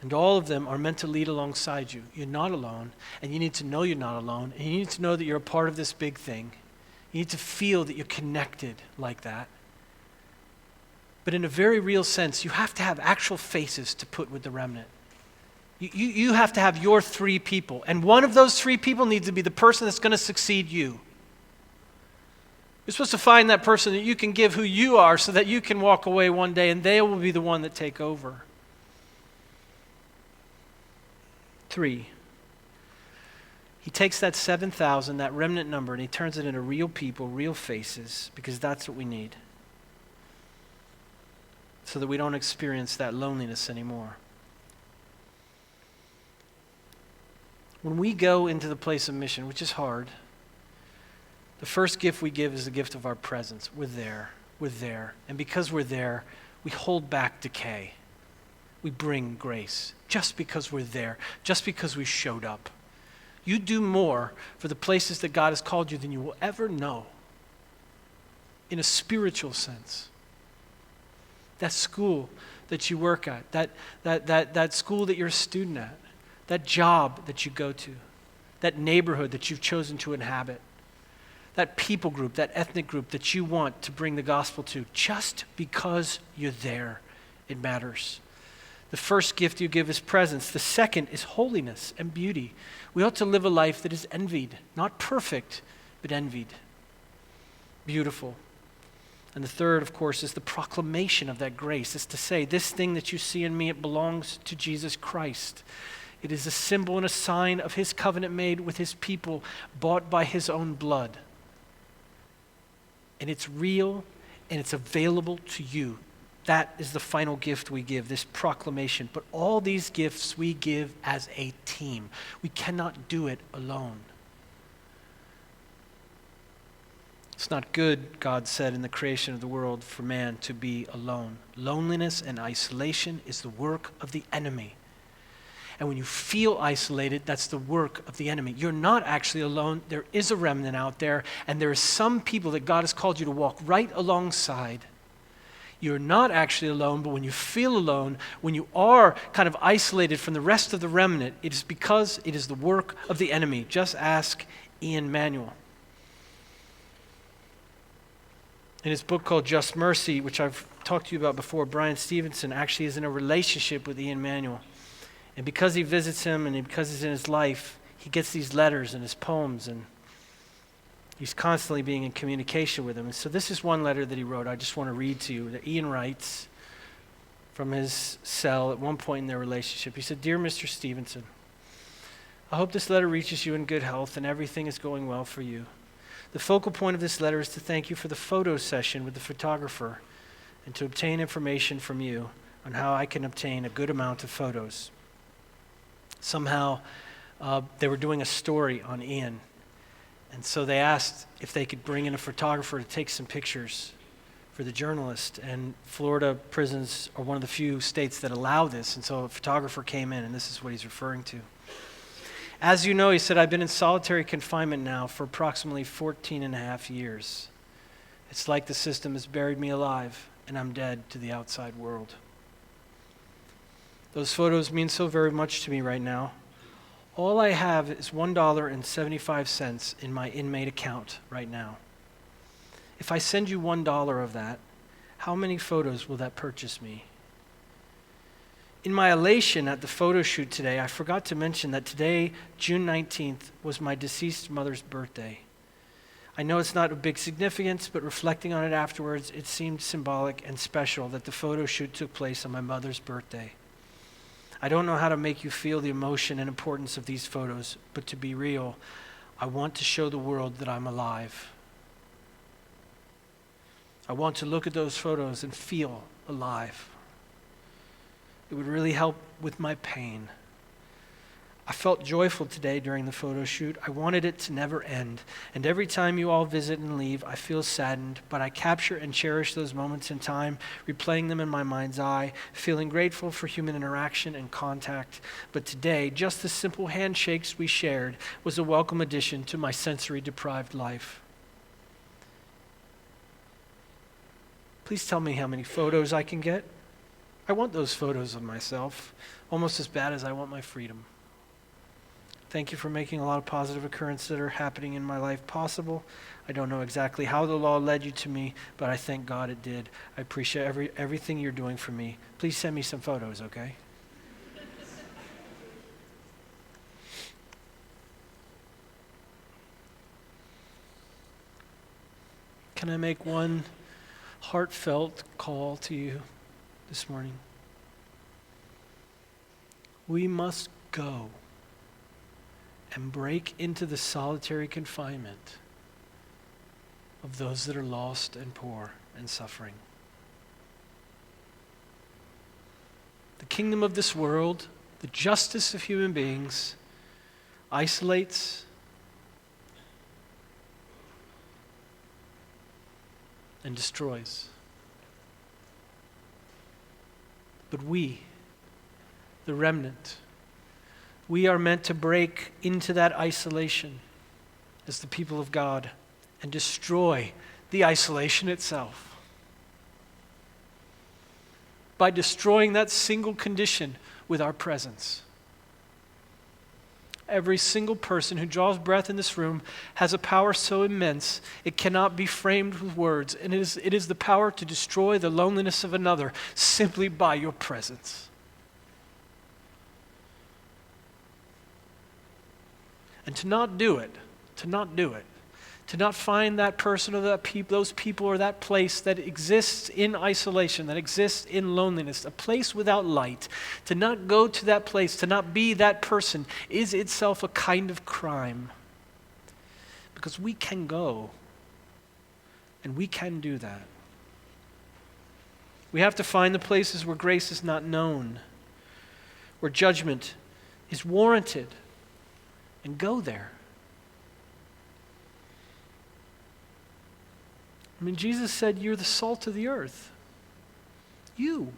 And all of them are meant to lead alongside you. You're not alone, and you need to know you're not alone, and you need to know that you're a part of this big thing. You need to feel that you're connected like that. But in a very real sense, you have to have actual faces to put with the remnant. You have to have your 3 people, and one of those 3 people needs to be the person that's going to succeed you. You're supposed to find that person that you can give who you are so that you can walk away one day and they will be the one that take over. 3. He takes that 7,000, that remnant number, and he turns it into real people, real faces, because that's what we need. So that we don't experience that loneliness anymore. When we go into the place of mission, which is hard, the first gift we give is the gift of our presence. We're there. And because we're there, we hold back decay. We bring grace just because we're there, just because we showed up. You do more for the places that God has called you than you will ever know in a spiritual sense. That school that you work at, that school that you're a student at, that job that you go to, that neighborhood that you've chosen to inhabit, that people group, that ethnic group that you want to bring the gospel to, just because you're there it matters. The first gift you give is presence. The second is holiness and beauty. We ought to live a life that is envied, not perfect, but envied. Beautiful. And the third, of course, is the proclamation of that grace. It's to say, this thing that you see in me, it belongs to Jesus Christ. It is a symbol and a sign of his covenant made with his people, bought by his own blood. And it's real, and it's available to you. That is the final gift we give, this proclamation. But all these gifts we give as a team. We cannot do it alone. It's not good, God said in the creation of the world, for man to be alone. Loneliness and isolation is the work of the enemy. And when you feel isolated, that's the work of the enemy. You're not actually alone. There is a remnant out there, and there are some people that God has called you to walk right alongside. You're not actually alone, but when you feel alone, when you are kind of isolated from the rest of the remnant, it is because it is the work of the enemy. Just ask Ian Manuel. In his book called Just Mercy, which I've talked to you about before, Brian Stevenson actually is in a relationship with Ian Manuel. And because he visits him and because he's in his life, he gets these letters and his poems, and he's constantly being in communication with him. And so this is one letter that he wrote I just want to read to you, that Ian writes from his cell at one point in their relationship. He said, "Dear Mr. Stevenson, I hope this letter reaches you in good health and everything is going well for you. The focal point of this letter is to thank you for the photo session with the photographer and to obtain information from you on how I can obtain a good amount of photos." Somehow, they were doing a story on Ian. And so they asked if they could bring in a photographer to take some pictures for the journalist. And Florida prisons are one of the few states that allow this. And so a photographer came in, and this is what he's referring to. "As you know," he said, "I've been in solitary confinement now for approximately 14 and a half years. It's like the system has buried me alive, and I'm dead to the outside world. Those photos mean so very much to me right now. All I have is $1.75 in my inmate account right now. If I send you $1 of that, how many photos will that purchase me? In my elation at the photo shoot today, I forgot to mention that today, June 19th, was my deceased mother's birthday. I know it's not of big significance, but reflecting on it afterwards, it seemed symbolic and special that the photo shoot took place on my mother's birthday. I don't know how to make you feel the emotion and importance of these photos, but to be real, I want to show the world that I'm alive. I want to look at those photos and feel alive. It would really help with my pain. I felt joyful today during the photo shoot. I wanted it to never end. And every time you all visit and leave, I feel saddened, but I capture and cherish those moments in time, replaying them in my mind's eye, feeling grateful for human interaction and contact. But today, just the simple handshakes we shared was a welcome addition to my sensory-deprived life. Please tell me how many photos I can get. I want those photos of myself, almost as bad as I want my freedom. Thank you for making a lot of positive occurrences that are happening in my life possible. I don't know exactly how the law led you to me, but I thank God it did. I appreciate everything you're doing for me. Please send me some photos, okay? Can I make one heartfelt call to you this morning? We must go and break into the solitary confinement of those that are lost and poor and suffering. The kingdom of this world, the justice of human beings, isolates and destroys. But we, the remnant, we are meant to break into that isolation as the people of God and destroy the isolation itself. By destroying that single condition with our presence. Every single person who draws breath in this room has a power so immense it cannot be framed with words. And it is the power to destroy the loneliness of another simply by your presence. And to not do it, to not find that person or those people or that place that exists in isolation, that exists in loneliness, a place without light, to not go to that place, to not be that person, is itself a kind of crime. Because we can go, and we can do that. We have to find the places where grace is not known, where judgment is warranted, and go there. I mean, Jesus said, you're the salt of the earth. You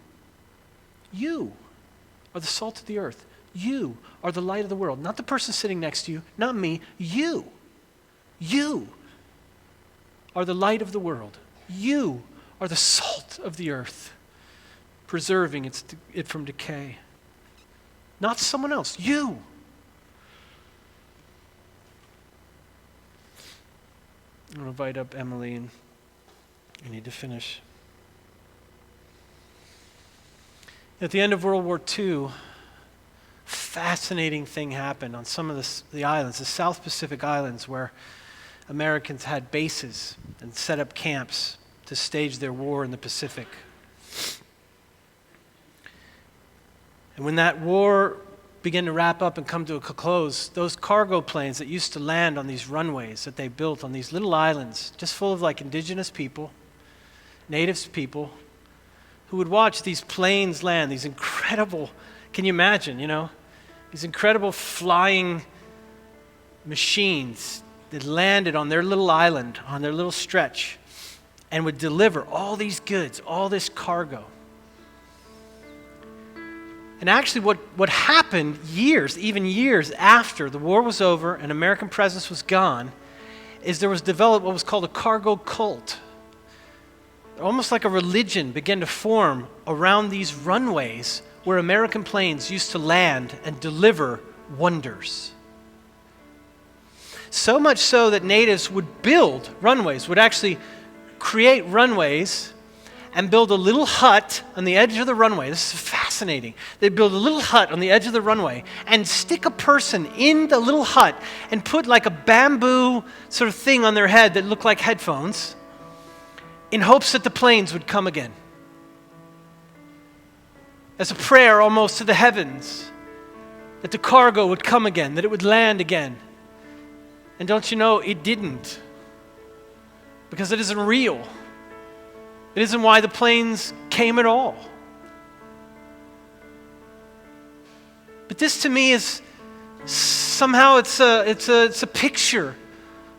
are the salt of the earth. You are the light of the world. Not the person sitting next to you, not me. You are the light of the world. You are the salt of the earth, preserving it from decay. Not someone else, you. I'm going to invite up Emily, and we need to finish. At the end of World War II, fascinating thing happened on some of the islands, the South Pacific Islands, where Americans had bases and set up camps to stage their war in the Pacific. And when that war began to wrap up and come to a close, those cargo planes that used to land on these runways that they built on these little islands, just full of like indigenous people, natives people, who would watch these planes land, these incredible, can you imagine, these incredible flying machines that landed on their little island, on their little stretch, and would deliver all these goods, all this cargo. And actually what happened even years after the war was over and American presence was gone, is there was developed what was called a cargo cult. Almost like a religion began to form around these runways where American planes used to land and deliver wonders. So much so that natives would build runways, would actually create runways and build a little hut on the edge of the runway. This is fascinating. They'd build a little hut on the edge of the runway and stick a person in the little hut and put like a bamboo sort of thing on their head that looked like headphones in hopes that the planes would come again. As a prayer almost to the heavens, that the cargo would come again, that it would land again. And don't you know, it didn't. Because it isn't real. It isn't why the planes came at all. But this to me is somehow it's a picture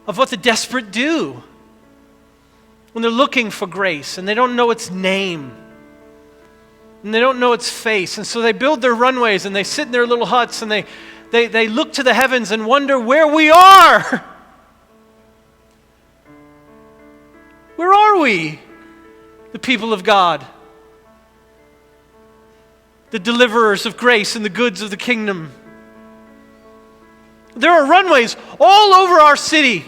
of what the desperate do when they're looking for grace and they don't know its name and they don't know its face. And so they build their runways and they sit in their little huts and they look to the heavens and wonder where we are. Where are we? The people of God, the deliverers of grace and the goods of the kingdom. There are runways all over our city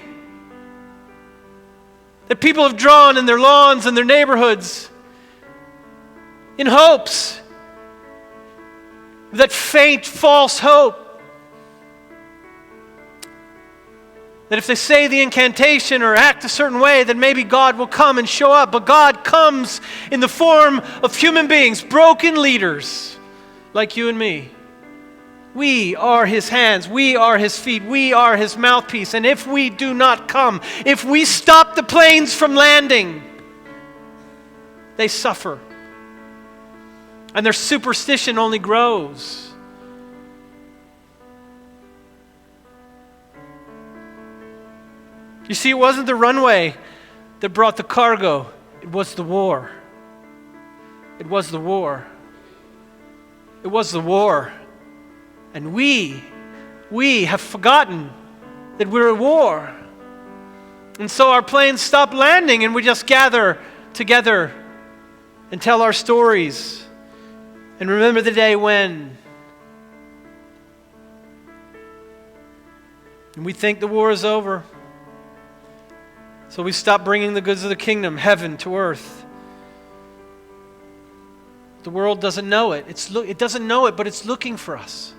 that people have drawn in their lawns and their neighborhoods in hopes, that faint, false hope, that if they say the incantation or act a certain way, then maybe God will come and show up. But God comes in the form of human beings, broken leaders like you and me. We are His hands. We are His feet. We are His mouthpiece. And if we do not come, if we stop the planes from landing, they suffer. And their superstition only grows. You see, it wasn't the runway that brought the cargo. It was the war. It was the war. It was the war. And we have forgotten that we're at war. And so our planes stop landing and we just gather together and tell our stories and remember the day when. And we think the war is over. So we stop bringing the goods of the kingdom, heaven to earth. The world doesn't know it. It doesn't know it, but it's looking for us.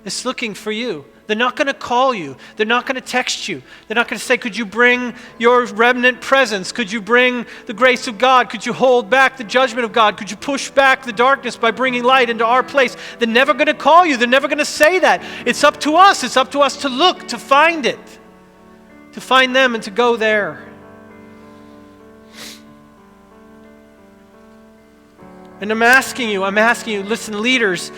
It's looking for you. They're not going to call you. They're not going to text you. They're not going to say, could you bring your remnant presence? Could you bring the grace of God? Could you hold back the judgment of God? Could you push back the darkness by bringing light into our place? They're never going to call you. They're never going to say that. It's up to us. It's up to us to look, to find it, to find them and to go there. And I'm asking you, listen, leaders,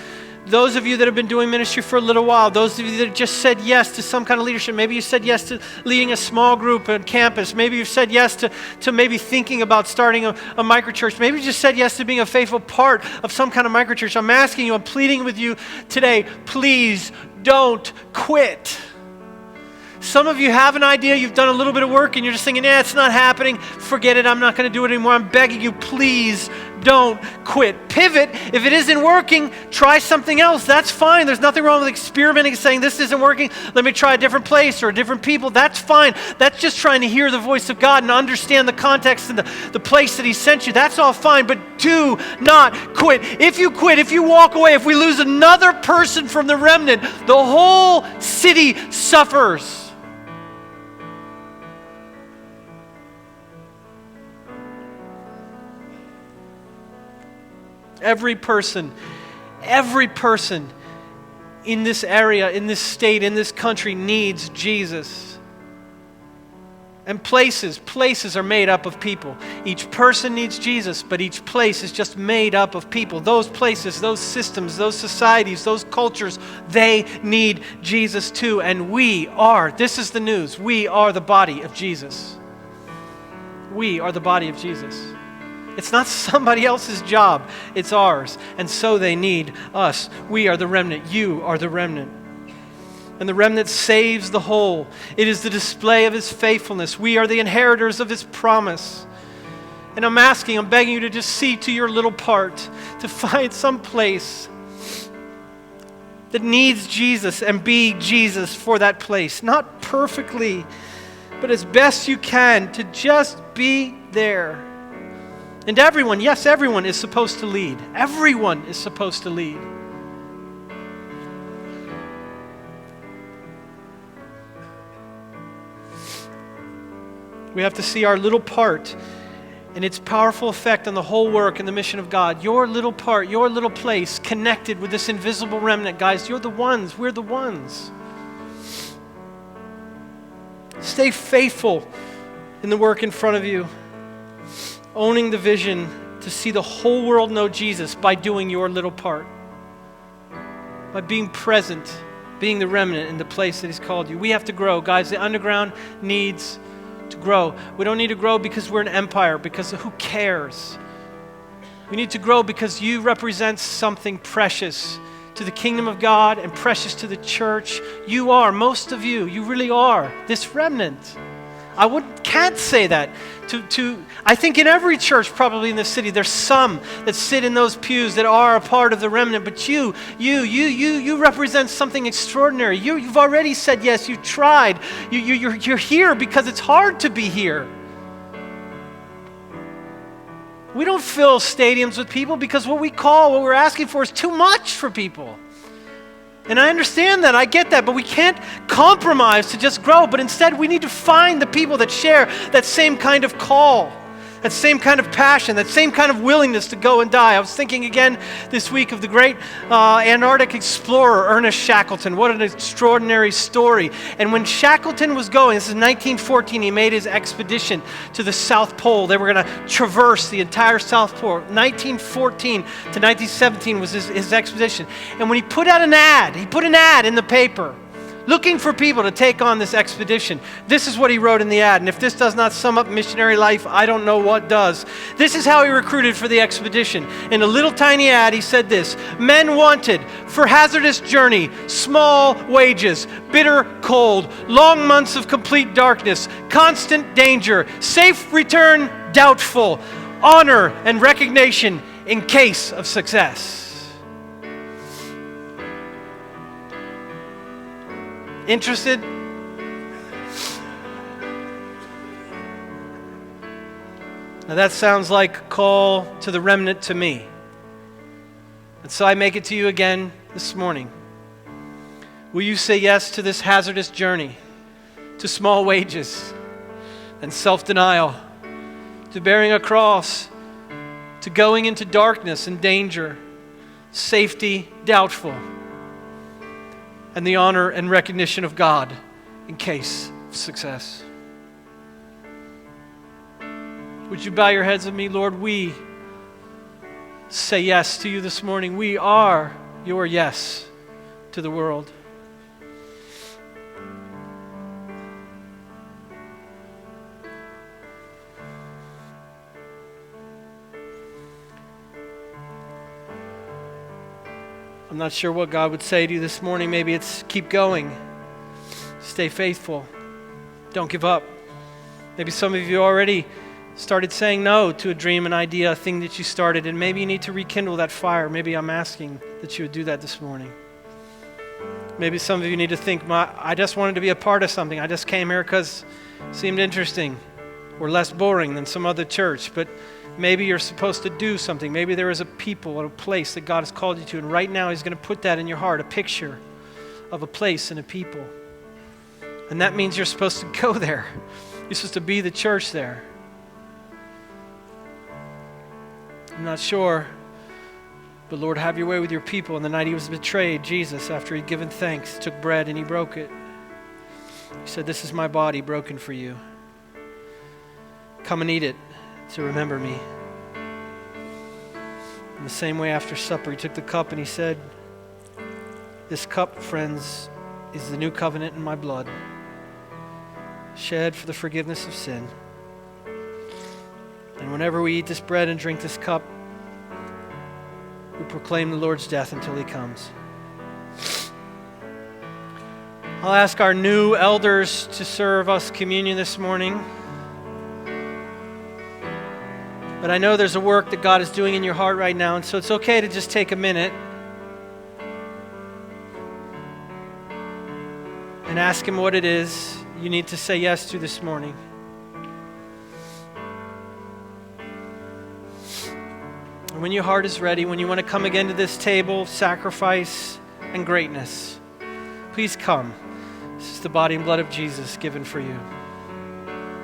those of you that have been doing ministry for a little while, those of you that just said yes to some kind of leadership, maybe you said yes to leading a small group on campus, maybe you've said yes to maybe thinking about starting a microchurch, maybe you just said yes to being a faithful part of some kind of microchurch. I'm asking you, I'm pleading with you today, please don't quit. Some of you have an idea, you've done a little bit of work, and you're just thinking, it's not happening, forget it, I'm not going to do it anymore. I'm begging you, please don't quit. Pivot. If it isn't working, try something else. That's fine. There's nothing wrong with experimenting, saying this isn't working, let me try a different place or different people. That's fine. That's just trying to hear the voice of God and understand the context and the place that He sent you. That's all fine, but do not quit. If you quit, if you walk away, if we lose another person from the remnant, the whole city suffers. Every person in this area, in this state, in this country needs Jesus. And places are made up of people. Each person needs Jesus, but each place is just made up of people. Those places, those systems, those societies, those cultures, they need Jesus too. And this is the news, we are the body of Jesus. We are the body of Jesus. It's not somebody else's job, it's ours. And so they need us. We are the remnant. You are the remnant. And the remnant saves the whole. It is the display of His faithfulness. We are the inheritors of His promise. And I'm begging you to just see to your little part, to find some place that needs Jesus and be Jesus for that place. Not perfectly, but as best you can, to just be there. And everyone is supposed to lead. Everyone is supposed to lead. We have to see our little part and its powerful effect on the whole work and the mission of God. Your little part, your little place connected with this invisible remnant. Guys, we're the ones. Stay faithful in the work in front of you. Owning the vision to see the whole world know Jesus by doing your little part. By being present, being the remnant in the place that He's called you. We have to grow. Guys, the underground needs to grow. We don't need to grow because we're an empire, because who cares? We need to grow because you represent something precious to the kingdom of God and precious to the church. You are, most of you really are this remnant. I can't say that I think in every church probably in the city, there's some that sit in those pews that are a part of the remnant, but you represent something extraordinary. You've already said yes, you've tried. You're here because it's hard to be here. We don't fill stadiums with people because what we're asking for is too much for people. And I understand that, I get that, but we can't compromise to just grow, but instead we need to find the people that share that same kind of call, that same kind of passion, that same kind of willingness to go and die. I was thinking again this week of the great Antarctic explorer, Ernest Shackleton. What an extraordinary story. And when Shackleton was going, this is 1914, he made his expedition to the South Pole. They were going to traverse the entire South Pole. 1914 to 1917 was his expedition. And when he put an ad in the paper, looking for people to take on this expedition. This is what he wrote in the ad, and if this does not sum up missionary life, I don't know what does. This is how he recruited for the expedition. In a little tiny ad, he said this: men wanted for hazardous journey, small wages, bitter cold, long months of complete darkness, constant danger, safe return doubtful, honor and recognition in case of success. Interested? Now that sounds like a call to the remnant to me. And so I make it to you again this morning. Will you say yes to this hazardous journey, to small wages and self-denial, to bearing a cross, to going into darkness and danger, safety doubtful, and the honor and recognition of God in case of success? Would you bow your heads with me? Lord, we say yes to you this morning. We are your yes to the world. I'm not sure what God would say to you this morning. Maybe it's keep going. Stay faithful. Don't give up. Maybe some of you already started saying no to a dream, an idea, a thing that you started, and maybe you need to rekindle that fire. Maybe I'm asking that you would do that this morning. Maybe some of you need to think, I just wanted to be a part of something. I just came here because it seemed interesting or less boring than some other church, but maybe you're supposed to do something. Maybe there is a people or a place that God has called you to, and right now He's going to put that in your heart, a picture of a place and a people. And that means you're supposed to go there. You're supposed to be the church there. I'm not sure, but Lord, have your way with your people. On the night He was betrayed, Jesus, after He'd given thanks, took bread and He broke it. He said, "This is my body broken for you. Come and eat it to remember me." In the same way, after supper, He took the cup and He said, "This cup, friends, is the new covenant in my blood, shed for the forgiveness of sin. And whenever we eat this bread and drink this cup, we proclaim the Lord's death until He comes." I'll ask our new elders to serve us communion this morning. But I know there's a work that God is doing in your heart right now, and so it's okay to just take a minute and ask Him what it is you need to say yes to this morning. And when your heart is ready, when you want to come again to this table of sacrifice and greatness, please come. This is the body and blood of Jesus given for you.